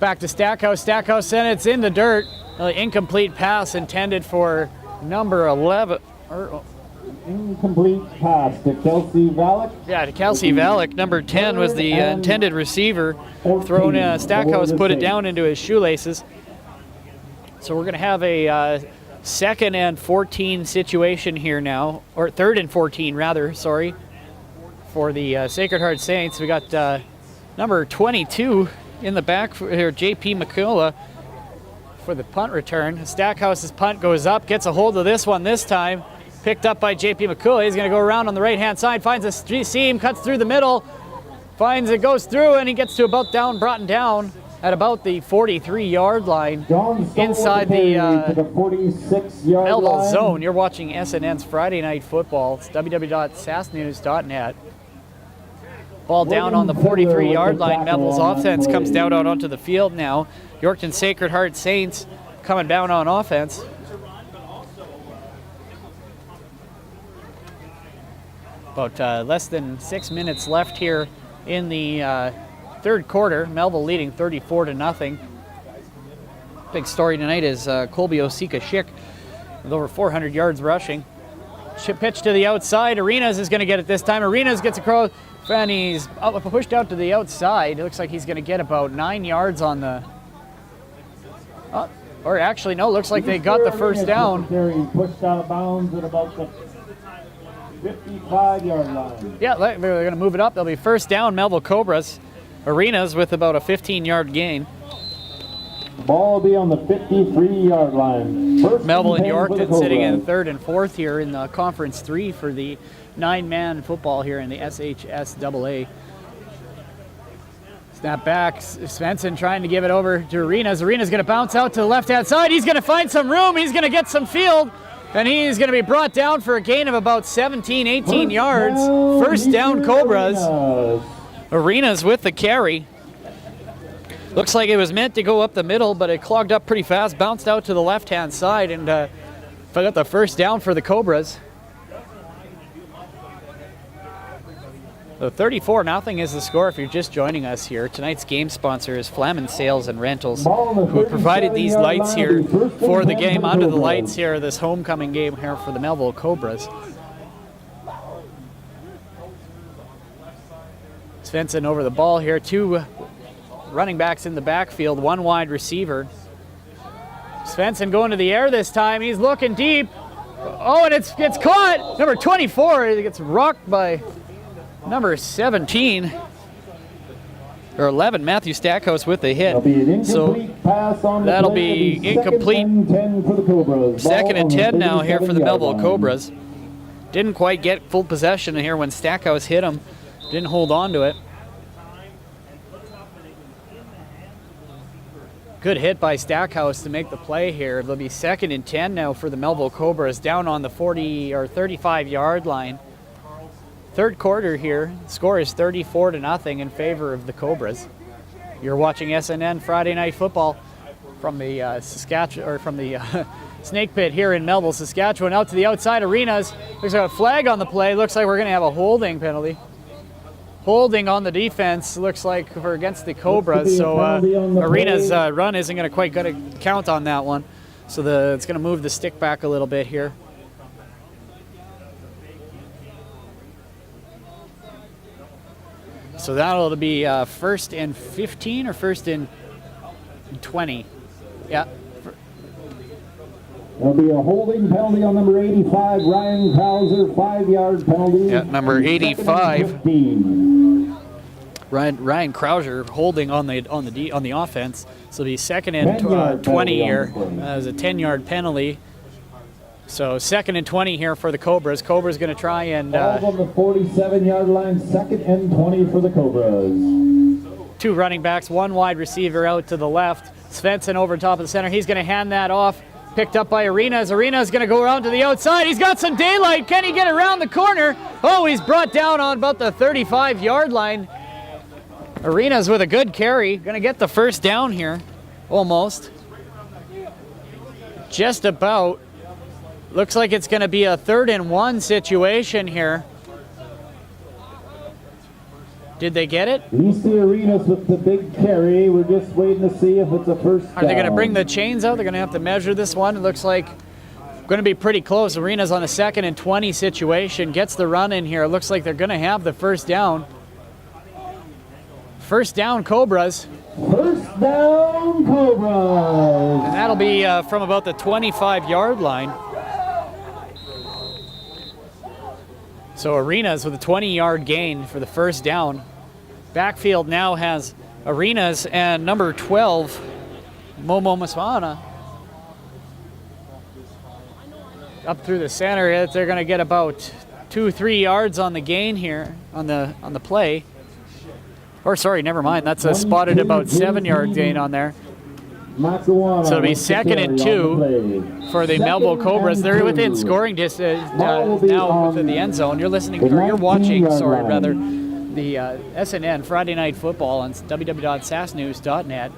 Back to Stackhouse. Stackhouse, and it's in the dirt. Incomplete pass intended for number 11. Incomplete pass to Kelsey Valak. Yeah, to Kelsey Valak. Number 10 was the intended receiver. Thrown Stackhouse put it down into his shoelaces. So we're going to have a 2nd and 14 situation here now, or 3rd and 14 rather, sorry, for the Sacred Heart Saints. We got number 22 in the back here, JP McCullough, for the punt return. Stackhouse's punt goes up, gets a hold of this one this time. Picked up by JP McCullough. He's going to go around on the right-hand side, finds a seam, cuts through the middle, finds it, goes through, and he gets to brought down at about the 43-yard line inside the 46-yard Melville zone. You're watching SNN's Friday Night Football. It's www.sasknews.net. Ball down on the 43-yard line. Melville's offense comes down out onto the field now. Yorkton Sacred Heart Saints coming down on offense. About less than 6 minutes left here in the third quarter. Melville leading 34-0. Big story tonight is Colby Osika-Schick with over 400 yards rushing. Pitch to the outside. Arenas is going to get it this time. Arenas gets across, and he's pushed out to the outside. It looks like he's going to get about 9 yards on the... or actually, no, looks like they got the first down. Pushed out of bounds at about the 55-yard line. Yeah, they're going to move it up. They'll be first down, Melville Cobras. Arenas with about a 15-yard gain. Ball will be on the 53-yard line. Melville and Yorkton sitting in third and fourth here in the Conference 3 for the 9-man football here in the SHSAA. Snap back, Svensson trying to give it over to Arenas. Arenas going to bounce out to the left-hand side. He's going to find some room. He's going to get some field. And he's going to be brought down for a gain of about 17, 18 yards. First down, Cobras. Arenas with the carry. Looks like it was meant to go up the middle, but it clogged up pretty fast, bounced out to the left-hand side, and got the first down for the Cobras. So 34-0 is the score if you're just joining us here. Tonight's game sponsor is Flamin Sales and Rentals, who provided these lights here for the game, under the lights here, this homecoming game here for the Melville Cobras. Svensson over the ball here, 2 running backs in the backfield, 1 wide receiver. Svensson going to the air this time. He's looking deep. Oh, and it's caught. Number 24, it gets rocked by number 17 or 11, Matthew Stackhouse with the hit. So that'll be incomplete. Second and 10 now here for the Melville Cobras. Didn't quite get full possession here when Stackhouse hit him. Didn't hold on to it. Good hit by Stackhouse to make the play here. It'll be second and 10 now for the Melville Cobras, down on the 40 or 35-yard line. Third quarter here. Score is 34-0 in favor of the Cobras. You're watching SNN Friday Night Football from the Snake Pit here in Melville, Saskatchewan. Out to the outside Arenas. There's a flag on the play. Looks like we're going to have a holding penalty. Holding on the defense, looks like, for against the Cobras. So Arena's run isn't going to quite get a count on that one. So it's going to move the stick back a little bit here. So that'll be first and 15 or first and 20. Yeah. There'll be a holding penalty on number 85, Ryan Krauser, 5-yard penalty. Yeah, number 85. Ryan Krauser holding on the offense. So it'll be second and 20 here as a 10-yard penalty. So second and 20 here for the Cobras. Cobras going to try and... Ball on the 47-yard line, second and 20 for the Cobras. 2 running backs, 1 wide receiver out to the left. Svensson over top of the center. He's going to hand that off. Picked up by Arenas. Arenas going to go around to the outside. He's got some daylight. Can he get around the corner? Oh, he's brought down on about the 35-yard line. Arenas with a good carry. Going to get the first down here. Almost. Just about. Looks like it's going to be a 3rd and 1 situation here. Did they get it? You see Arenas with the big carry. We're just waiting to see if it's a first down. Are they going to bring the chains out? They're going to have to measure this one. It looks like going to be pretty close. Arenas on a 2nd and 20 situation. Gets the run in here. Looks like they're going to have the first down. First down, Cobras. First down, Cobras. And that'll be from about the 25-yard line. So Arenas with a 20-yard gain for the first down. Backfield now has Arenas and number 12, Momo Maswana. Up through the center, they're going to get about 2-3 yards on the gain here on the play. Or sorry, never mind. That's a spotted about 7-yard gain on there. So it'll be second and 2 for the Melville Cobras. They're within scoring distance now within the end zone. You're watching the SNN Friday Night Football on www.sasnews.net.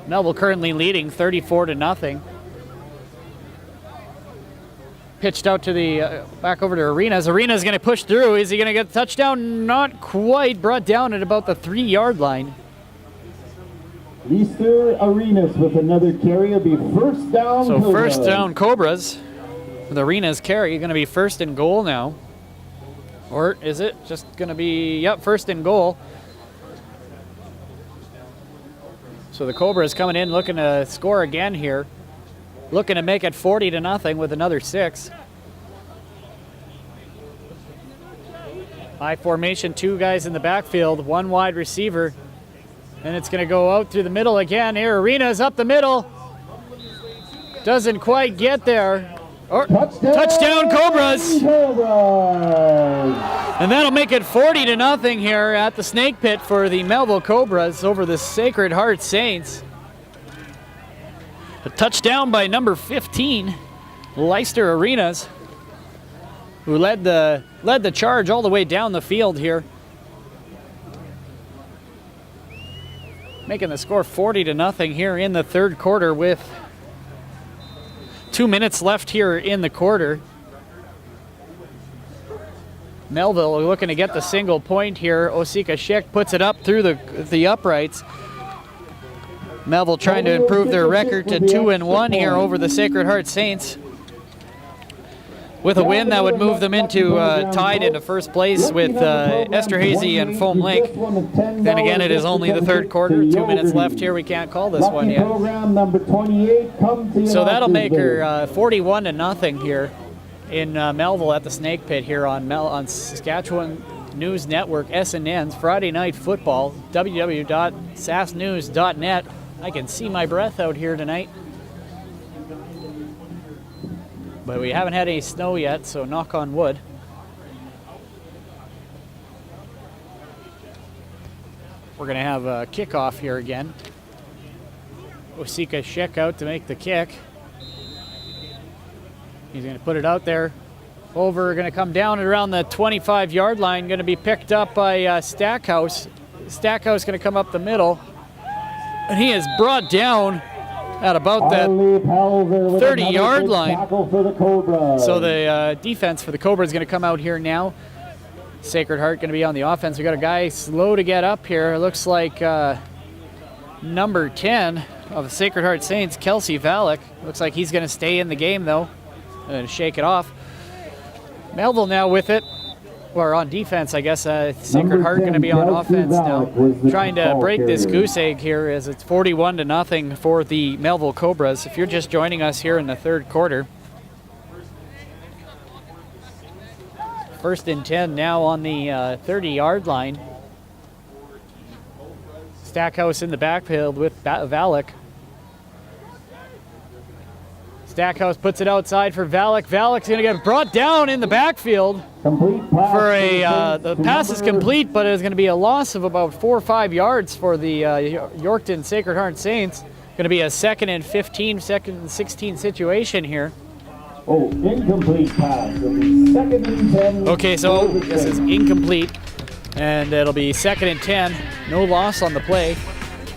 Melville currently leading 34-0. Pitched out to the back over to Arenas. Arenas going to push through. Is he going to get the touchdown? Not quite. Brought down at about the 3-yard line. Easter Arenas with another carry. It'll be first down. So Cobras. first down Cobras. With Arena's carry, going to be first and goal now. Or is it just going to be, yep, first and goal. So the Cobras coming in looking to score again here. Looking to make it 40-0 with another 6. High formation, 2 guys in the backfield, 1 wide receiver. And it's going to go out through the middle again here. Arena's up the middle. Doesn't quite get there. Touchdown Cobras! And that'll make it 40-0 here at the Snake Pit for the Melville Cobras over the Sacred Heart Saints. A touchdown by number 15, Leicester Arenas, who led the charge all the way down the field here. Making the score 40-0 here in the third quarter with 2 minutes left here in the quarter. Melville looking to get the single point here. Osika Schick puts it up through the uprights. Melville trying to improve their record to 2-1 here over the Sacred Heart Saints. With a win, that would move them into tied into first place with Esterhazy and Foam Lake. Then again, it is only the third quarter. 2 minutes left here. We can't call this one yet. So that'll make her 41-0 here in Melville at the Snake Pit here on Saskatchewan News Network, SNN's Friday Night Football, www.sasnews.net. I can see my breath out here tonight. But we haven't had any snow yet, so knock on wood. We're going to have a kickoff here again. Osika Schick out to make the kick. He's going to put it out there. Over, going to come down around the 25-yard line. Going to be picked up by Stackhouse. Stackhouse going to come up the middle. And he is brought down at about that 30-yard line. So the defense for the Cobra is going to come out here now. Sacred Heart going to be on the offense. We got a guy slow to get up here. It looks like number 10 of the Sacred Heart Saints, Kelsey Valek. Looks like he's going to stay in the game though and shake it off. Melville now with it. Or on defense, I guess. Sacred Heart going to be on offense now. Trying to break this goose egg here as it's 41-0 for the Melville Cobras. If you're just joining us here in the third quarter. First and 10 now on the 30-yard line. Stackhouse in the backfield with Valek. Stackhouse puts it outside for Valek. Valek's going to get brought down in the backfield for the pass is complete, but it's going to be a loss of about 4 or 5 yards for the Yorkton Sacred Heart Saints. Going to be a 2nd and 15, 2nd and 16 situation here. Oh, incomplete pass. 2nd and 10. Okay, so this is incomplete, and it'll be 2nd and 10. No loss on the play.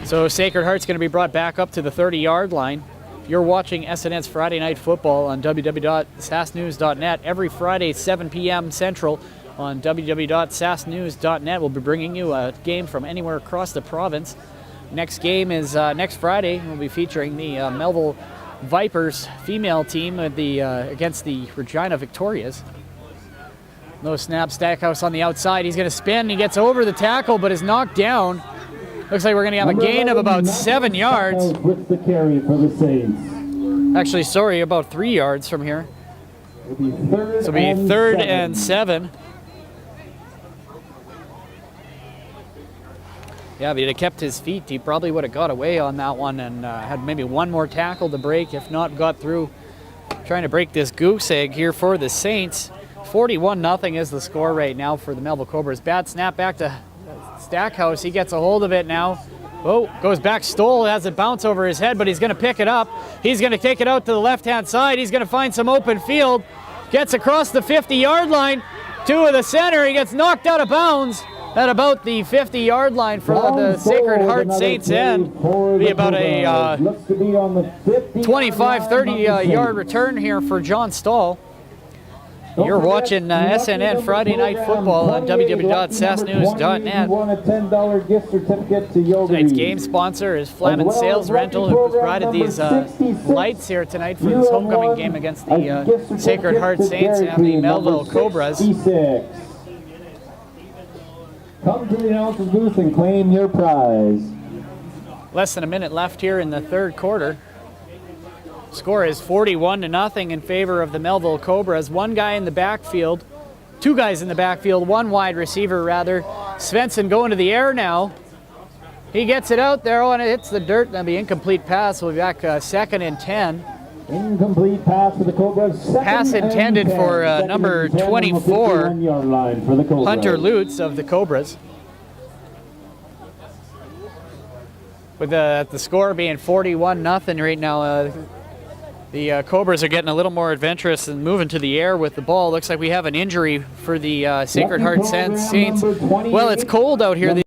So Sacred Heart's going to be brought back up to the 30-yard line. You're watching SNN's Friday Night Football on www.sasnews.net every Friday, 7 p.m. Central on www.sasnews.net. We'll be bringing you a game from anywhere across the province. Next game is next Friday. We'll be featuring the Melville Vipers female team against the Regina Victorias. No snap, Stackhouse on the outside. He's going to spin. He gets over the tackle, but is knocked down. Looks like we're going to have a gain of about 7 yards. With the carry for the Saints. Actually, sorry, about 3 yards from here. It'll be third This will be third and 7. Yeah, if he'd have kept his feet, he probably would have got away on that one and had maybe one more tackle to break, if not got through. Trying to break this goose egg here for the Saints. 41-0 is the score right now for the Melville Cobras. Bad snap back to Stackhouse. He gets a hold of it now. Oh, goes back, Stoll, has it bounce over his head, but he's going to pick it up. He's going to take it out to the left-hand side. He's going to find some open field. Gets across the 50-yard line to the center. He gets knocked out of bounds at about the 50-yard line for the Sacred Heart Saints end. Be about a 25, 30-yard return here for John Stoll. You're watching SNN Friday Night Football on www.sasknews.net. Won a $10 gift certificate to Yoga. Tonight's game sponsor is Flamin Sales Rental, who provided these lights here tonight for this homecoming game against the Sacred Heart Saints and the Melville Cobras. Come to the announcer's booth and claim your prize. Less than a minute left here in the third quarter. Score is 41-0 in favor of the Melville Cobras. One guy in the backfield, two guys in the backfield, one wide receiver rather. Svensson going to the air now. He gets it out there, and it hits the dirt. That'll be incomplete pass. We'll be back 2nd and 10. Incomplete pass for the Cobras. Pass intended for number 24, Hunter Lutz of the Cobras. With the score being 41-0 right now, the Cobras are getting a little more adventurous and moving to the air with the ball. Looks like we have an injury for the Sacred Heart Saints. Well, it's cold out here.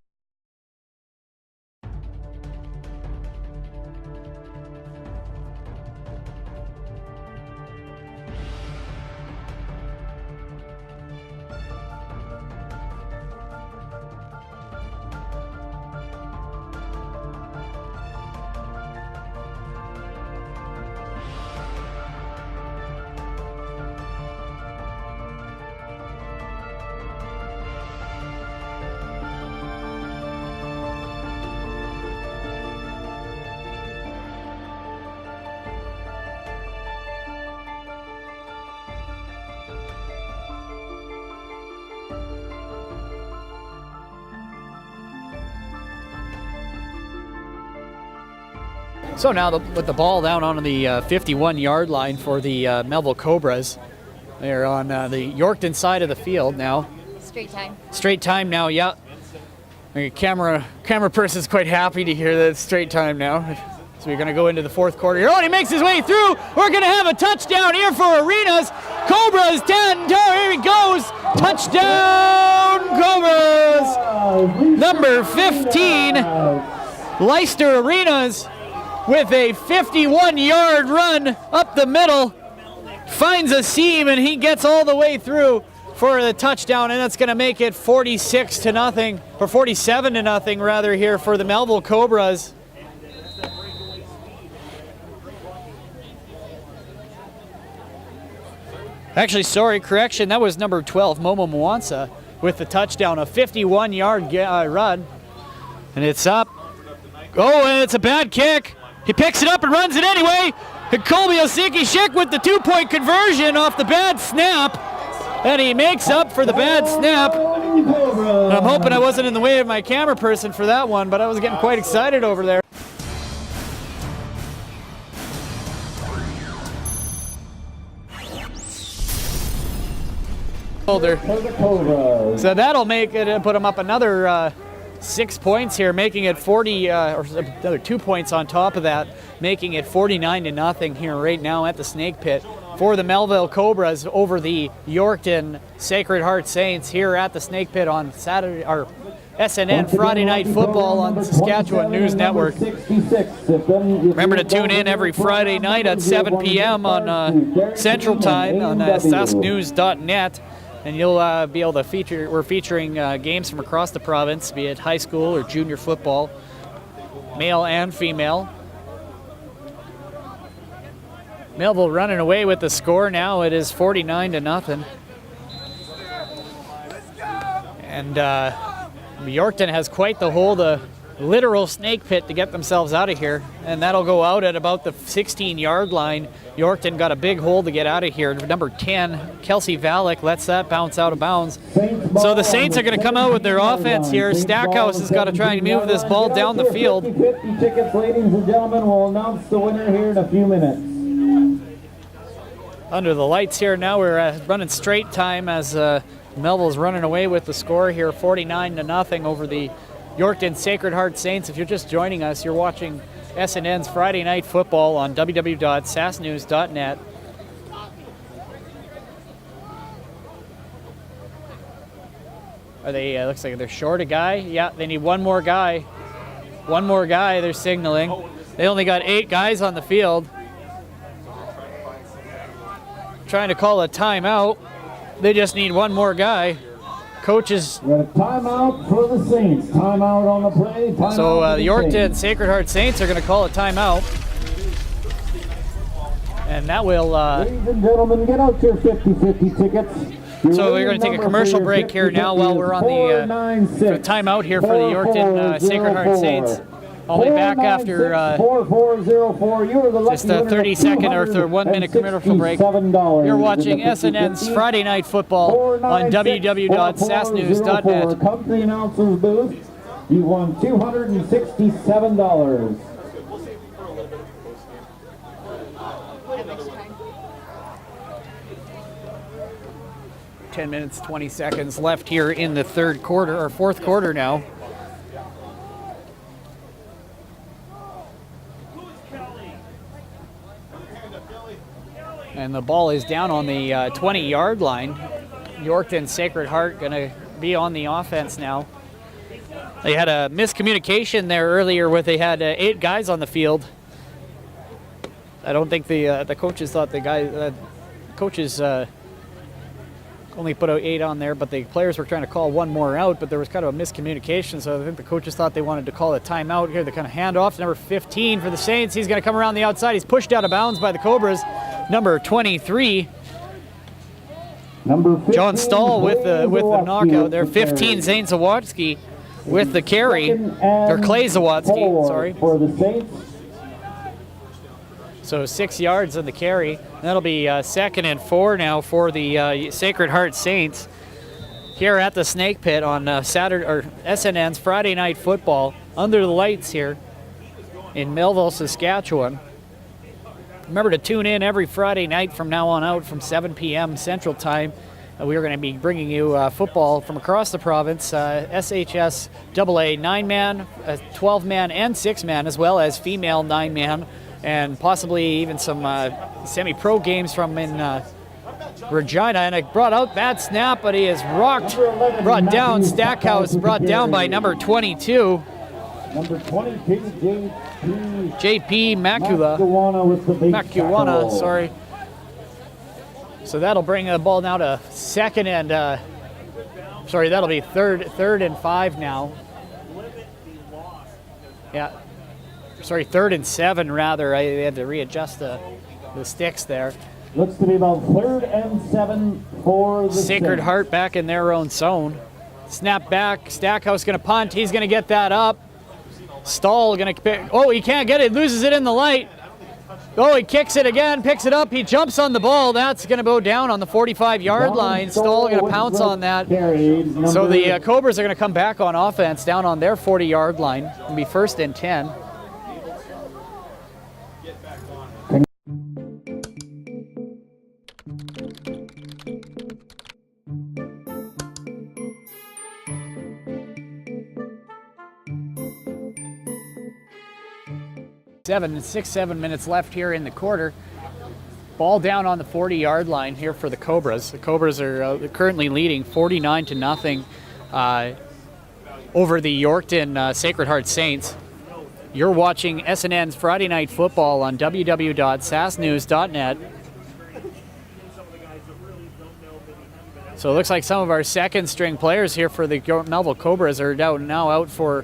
So now with the ball down on the 51-yard line for the Melville Cobras. They're on the Yorkton side of the field now. Straight time. Straight time now, yeah. The camera person's quite happy to hear that it's straight time now. So we're going to go into the fourth quarter here. Oh, and he makes his way through. We're going to have a touchdown here for Arenas. Cobras 10. Here he goes. Touchdown, Cobras. Number 15, Leicester Arenas, with a 51-yard run up the middle, finds a seam, and he gets all the way through for the touchdown, and that's going to make it 46-0, or 47-0 rather, here for the Melville Cobras. Actually, sorry, correction, that was number 12, Momo Mwansa, with the touchdown, a 51-yard run, and it's up. Oh, and it's a bad kick. He picks it up and runs it anyway. And Colby Osiki-Schick with the 2-point conversion off the bad snap. And he makes up for the bad snap. And I'm hoping I wasn't in the way of my camera person for that one, but I was getting quite excited over there. So that'll make it, put him up another 6 points here, making it 40, or another 2 points on top of that, making it 49-0 here right now at the Snake Pit for the Melville Cobras over the Yorkton Sacred Heart Saints here at the Snake Pit on Saturday, or SNN Friday Night Football on the Saskatchewan News Network. Remember to tune in every Friday night at 7 p.m. on Central Time on sasknews.net. And you'll be able to we're featuring games from across the province, be it high school or junior football, male and female. Melville running away with the score now. It is 49-0. And Yorkton has quite the hole, the literal snake pit to get themselves out of here. And that'll go out at about the 16-yard line. Yorkton got a big hole to get out of here. Number 10, Kelsey Valek, lets that bounce out of bounds. So the Saints are going to come out with their offense here. Stackhouse has got to try and move this ball down the field. 50 tickets, ladies and gentlemen. We'll announce the winner here in a few minutes. Under the lights here now, we're running straight time as Melville's running away with the score here, 49-0 over the Yorkton Sacred Heart Saints. If you're just joining us, you're watching SNN's Friday Night Football on www.sasknews.net. Are they, looks like they're short a guy. Yeah, they need one more guy. One more guy, they're signaling. They only got 8 guys on the field. Trying to call a timeout. They just need one more guy. Coaches. We got a timeout for the Saints. Timeout on the play. So the Yorkton Sacred Heart Saints are going to call a timeout. And that will... Ladies and gentlemen, get out your 50-50 tickets. So we're going to take a commercial break here now while we're on the timeout here for the Yorkton Sacred Heart Saints. I'll be back after just a 30-second or 1-minute commercial break. You're watching SNN's Friday Night Football on www.sasknews.net. Come to the announcer's booth. You won $267. 10 minutes, 20 seconds left here in the third quarter, or fourth quarter now. And the ball is down on the 20-yard line. Yorkton Sacred Heart going to be on the offense now. They had a miscommunication there earlier where they had 8 guys on the field. I don't think the coaches thought the coaches only put 8 on there, but the players were trying to call one more out, but there was kind of a miscommunication, so I think the coaches thought they wanted to call a timeout here. They kind of hand off to number 15 for the Saints. He's going to come around the outside. He's pushed out of bounds by the Cobras. Number 23, John Stahl with the knockout there. 15, Zane Zawadzki with the carry, or Clay Zawadzki, sorry. For the Saints. So 6 yards on the carry. That'll be 2nd and 4 now for the Sacred Heart Saints here at the Snake Pit on Saturday, or SNN's Friday Night Football under the lights here in Melville, Saskatchewan. Remember to tune in every Friday night from now on out from 7 p.m. Central Time. We are going to be bringing you football from across the province, SHSAA 9-man, 12-man, and 6-man, as well as female 9-man, and possibly even some semi-pro games from in Regina. And it brought out that snap, but he is brought down. Stackhouse brought down by number 22. Number 22, JP Macuana, sorry. So that'll bring the ball now to 2nd and, that'll be third and 5 now. Yeah, 3rd and 7 rather. I had to readjust the sticks there. Looks to be about 3rd and 7 for the Sacred Saints. Heart back in their own zone. Snap back, Stackhouse going to punt. He's going to get that up. Stahl going to pick. Oh, he can't get it. Loses it in the light. Oh, he kicks it again, picks it up. He jumps on the ball. That's going to go down on the 45-yard line. Stahl going to pounce on that. So the Cobras are going to come back on offense down on their 40-yard line. It'll be 1st and 10. Six, 7 minutes left here in the quarter. Ball down on the 40-yard line here for the Cobras. The Cobras are currently leading 49-0 over the Yorkton Sacred Heart Saints. You're watching SNN's Friday Night Football on www.sasknews.net. So it looks like some of our second-string players here for the Melville Cobras are now out for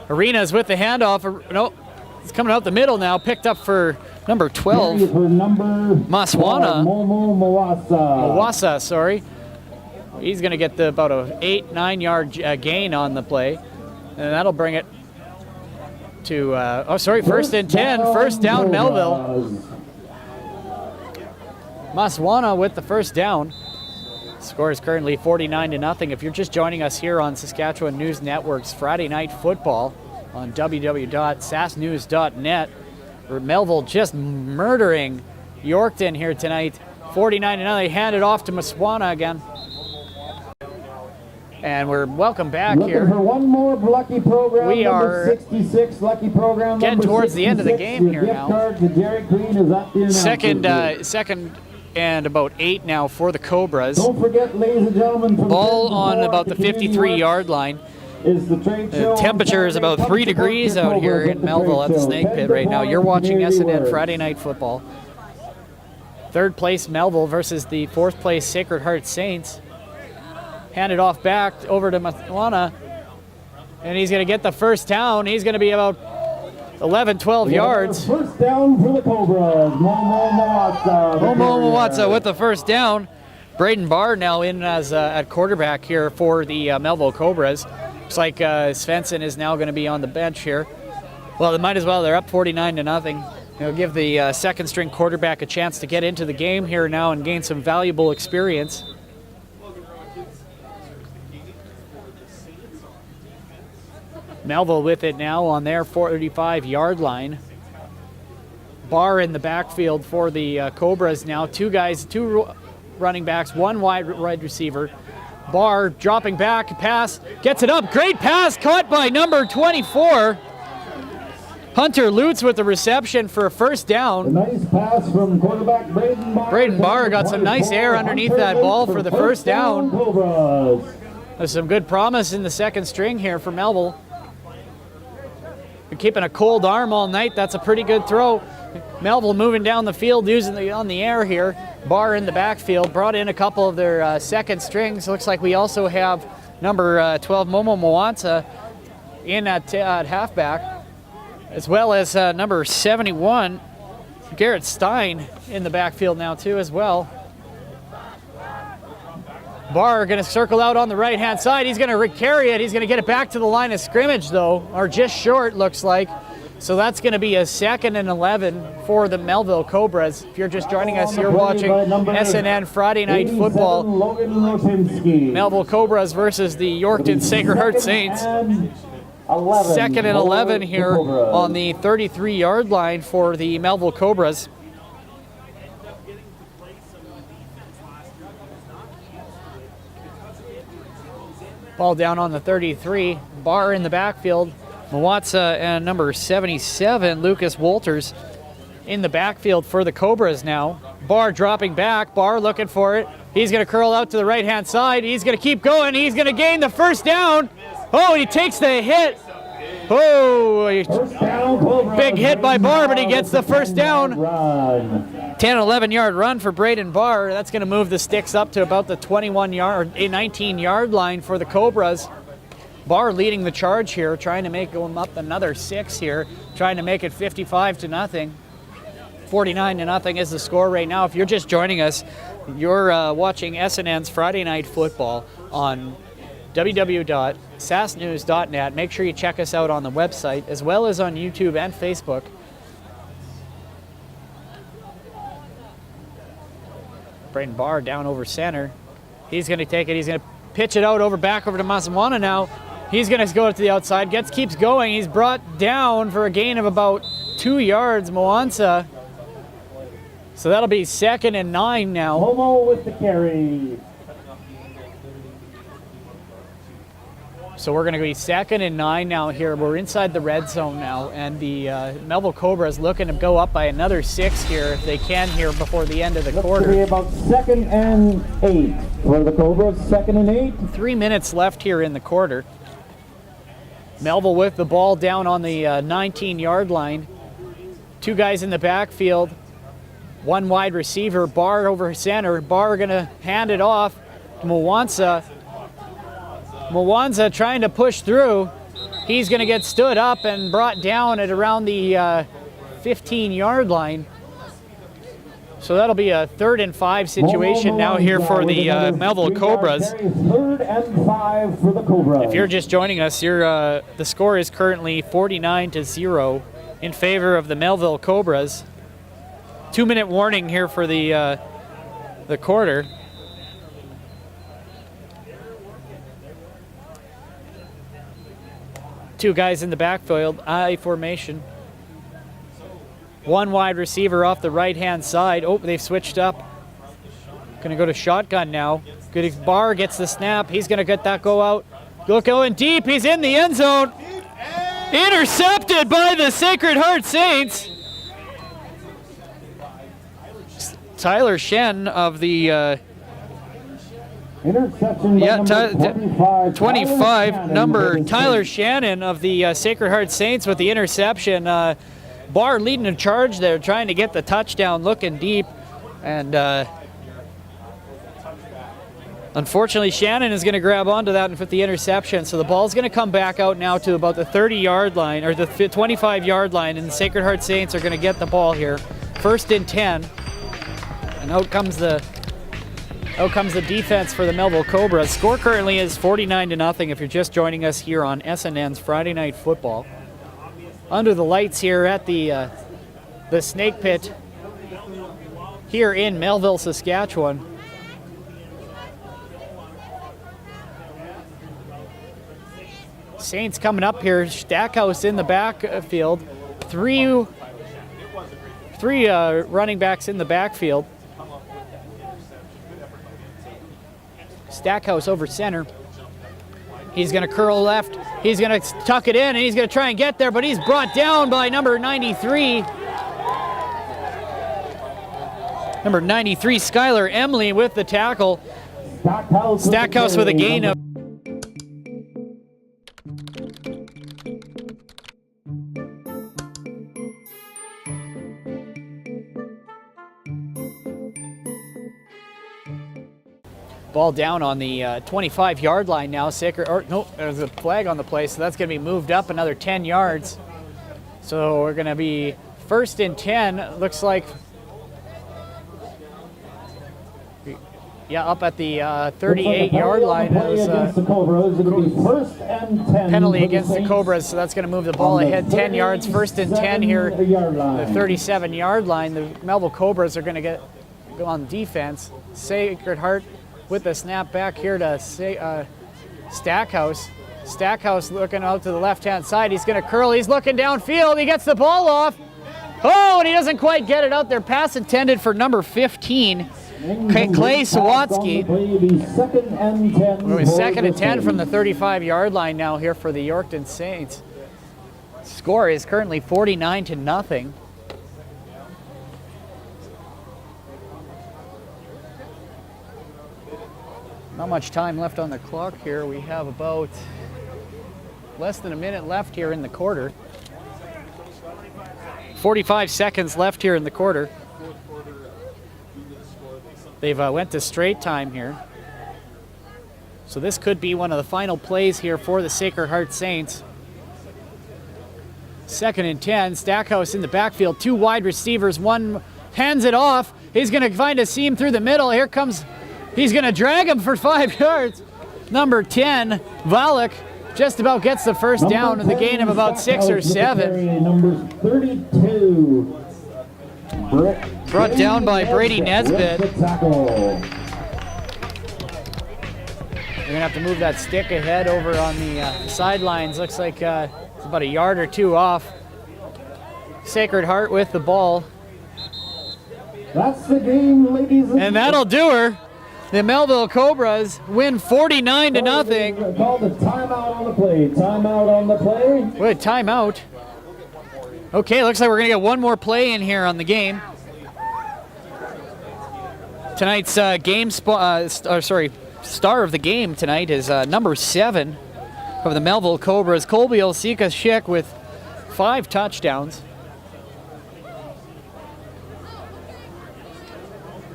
Arenas with the handoff. No. It's coming out the middle now, picked up for number 12, Mawasa, sorry. He's going to get about a 8-9 yard gain on the play, and that'll bring it to, 1st and 10, first down Melville. Maswana with the first down. Score is currently 49-0. If you're just joining us here on Saskatchewan News Network's Friday Night Football, on www.sasknews.net. Melville just murdering Yorkton here tonight. 49-0. They hand it off to Maswana again. And we're welcome back here. For one more lucky program. We are 66 lucky program. Getting towards the end of the game here now. Second and about 8 now for the Cobras. Don't forget, ladies and gentlemen, ball on about the 53-yard line. The temperature is about 3 degrees out here in Melville at the Snake Pit right now. You're watching SNN Friday Night Football. Third place Melville versus the fourth place Sacred Heart Saints. Handed off back over to Matwana, and he's going to get the first down. He's going to be about 11, 12 yards. First down for the Cobras. Momo Mawatsa with the first down. Braden Barr now in as at quarterback here for the Melville Cobras. Looks like Svensson is now going to be on the bench here. Well, they might as well. They're up 49-0. It'll give the second string quarterback a chance to get into the game here now and gain some valuable experience. Melville with it now on their 45-yard line. Barr in the backfield for the Cobras now. Two running backs, one wide receiver. Barr dropping back, pass, gets it up. Great pass caught by number 24. Hunter Lutz with the reception for a first down. A nice pass from quarterback Braden Barr. Braden Barr got some nice air underneath that ball for the first down. There's some good promise in the second string here for Melville. Been keeping a cold arm all night. That's a pretty good throw. Melville moving down the field using on the air here. Barr in the backfield. Brought in a couple of their second strings. Looks like we also have number 12 Momo Mawatsa in at halfback, as well as number 71 Garrett Stein in the backfield now too as well. Barr going to circle out on the right-hand side. He's going to carry it. He's going to get it back to the line of scrimmage, though, or just short, looks like. So that's going to be a 2nd and 11 for the Melville Cobras. If you're just joining us, you're watching SNN Friday Night Football. Melville Cobras versus the Yorkton Sacred Heart Saints. 2nd and 11 here on the 33-yard line for the Melville Cobras. Ball down on the 33. Barr in the backfield. Mawatsa and number 77, Lucas Walters, in the backfield for the Cobras now. Barr dropping back. Barr looking for it. He's going to curl out to the right-hand side. He's going to keep going. He's going to gain the first down. Oh, he takes the hit. Oh, big hit by Barr, but he gets the first down. 10, 11-yard run for Braden Barr. That's going to move the sticks up to about the 19-yard line for the Cobras. Barr leading the charge here, trying to make them up another 6 here, trying to make it 55-0. 49-0 is the score right now. If you're just joining us, you're watching SNN's Friday Night Football on www.sasnews.net. Make sure you check us out on the website, as well as on YouTube and Facebook. Braden Barr down over center. He's going to take it. He's going to pitch it out back over to Masawana now. He's going to go to the outside. Keeps going. He's brought down for a gain of about 2 yards, Mawatsa. So that'll be 2nd and 9 now. Momo with the carry. So we're going to be 2nd and 9 now here. We're inside the red zone now, and the Melville Cobras looking to go up by another 6 here if they can here before the end of the quarter. Looks to be about 2nd and 8 for the Cobras. 2nd and 8. 3 minutes left here in the quarter. Melville with the ball down on the 19-yard line. 2 guys in the backfield. 1 wide receiver. Barr over center. Barr going to hand it off to Mawatsa. Mawatsa trying to push through. He's going to get stood up and brought down at around the 15-yard line. So that'll be a 3rd and 5 situation now here for the Melville Cobras. 3rd and 5 for the Cobras. If you're just joining us, the score is currently 49-0 in favor of the Melville Cobras. 2-minute warning here for the quarter. Two guys in the backfield, I formation. 1 wide receiver off the right-hand side. Oh, they've switched up. Going to go to shotgun now. Good. Barr gets the snap. He's going to get that go out. Going deep. He's in the end zone. Intercepted by the Sacred Heart Saints. Tyler Shen of the interception. 25, number Tyler Shannon of the Sacred Heart Saints with the interception. Barr leading the charge there, trying to get the touchdown, looking deep. And unfortunately, Shannon is going to grab onto that and put the interception. So the ball's going to come back out now to about the 30-yard line, or the 25-yard line, and the Sacred Heart Saints are going to get the ball here. 1st and 10. And out comes the defense for the Melville Cobras. Score currently is 49-0 if you're just joining us here on SNN's Friday Night Football. Under the lights here at the Snake Pit here in Melville, Saskatchewan. Saints coming up here. Stackhouse in the backfield. Three running backs in the backfield. Stackhouse over center. He's going to curl left. He's going to tuck it in, and he's going to try and get there, but he's brought down by number 93. Number 93, Skylar Emily with the tackle. Stackhouse with a gain of ball down on the 25-yard line now. There's a flag on the play, so that's going to be moved up another 10 yards. So we're going to be 1st and 10. Looks like, yeah, up at the 38-yard line. It was penalty against the Cobras, so that's going to move the ball ahead 10 yards. 1st and 10 here, the 37-yard line. The Melville Cobras are going to go on defense. Sacred Heart with the snap back here to Stackhouse. Stackhouse looking out to the left-hand side. He's going to curl. He's looking downfield. He gets the ball off. Oh, and he doesn't quite get it out there. Pass intended for number 15, Clay Sawatsky. 2nd and 10 from the 35-yard line now here for the Yorkton Saints. Score is currently 49-0. Not much time left on the clock here. We have about less than a minute left here in the quarter. 45 seconds left here in the quarter. They've went to straight time here. So this could be one of the final plays here for the Sacred Heart Saints. 2nd and 10. Stackhouse in the backfield. 2 wide receivers. One hands it off. He's going to find a seam through the middle. Here comes... He's going to drag him for 5 yards. Number 10, Valak, just about gets the first down with a gain of about 6 or 7. Number 32. Brought down by Brady Nesbitt. We're going to have to move that stick ahead over on the sidelines. Looks like it's about a yard or 2 off. Sacred Heart with the ball. That's the game, ladies and that'll do her. The Melville Cobras win 49-0. Call the timeout on the play. Timeout on the play. What a timeout. Okay, looks like we're going to get one more play in here on the game. Tonight's star of the game tonight is number 7 of the Melville Cobras, Colby Osika-Schick, with 5 touchdowns.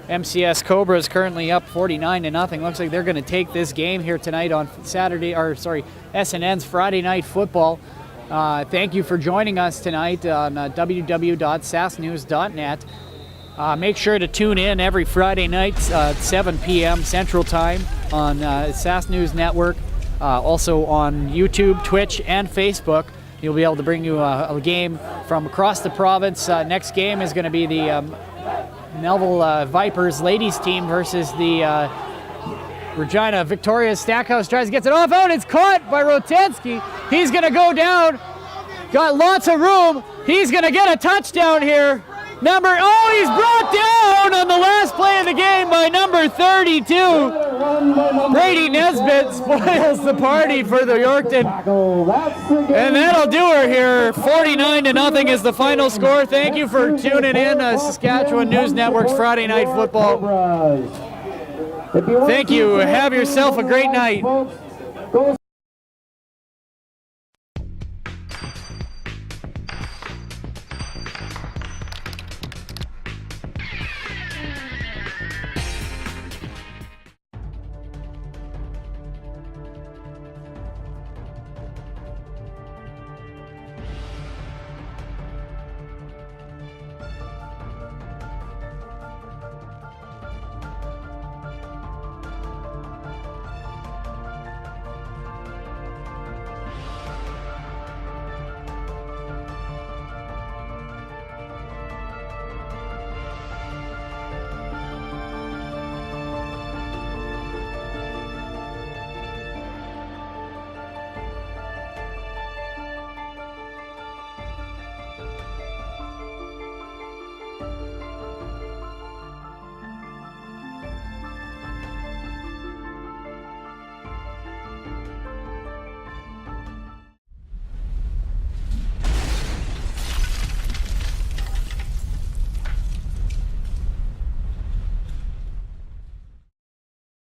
MCS Cobras currently up 49-0. Looks like they're going to take this game here tonight on SNN's Friday Night Football. Thank you for joining us tonight on www.sasnews.net. Make sure to tune in every Friday night, 7 p.m. Central Time on SAS News Network. Also on YouTube, Twitch, and Facebook. You'll be able to bring you a game from across the province. Next game is going to be the Melville Vipers ladies team versus the Regina Victoria. Stackhouse tries to get it off out. It's caught by Rotensky. He's going to go down. Got lots of room. He's going to get a touchdown here. He's brought down on the last play of the game by number 32. Brady Nesbitt spoils the party for the Yorkton. And that'll do her here. 49-0 is the final score. Thank you for tuning in to Saskatchewan News Network's Friday Night Football. Thank you. Have yourself a great night.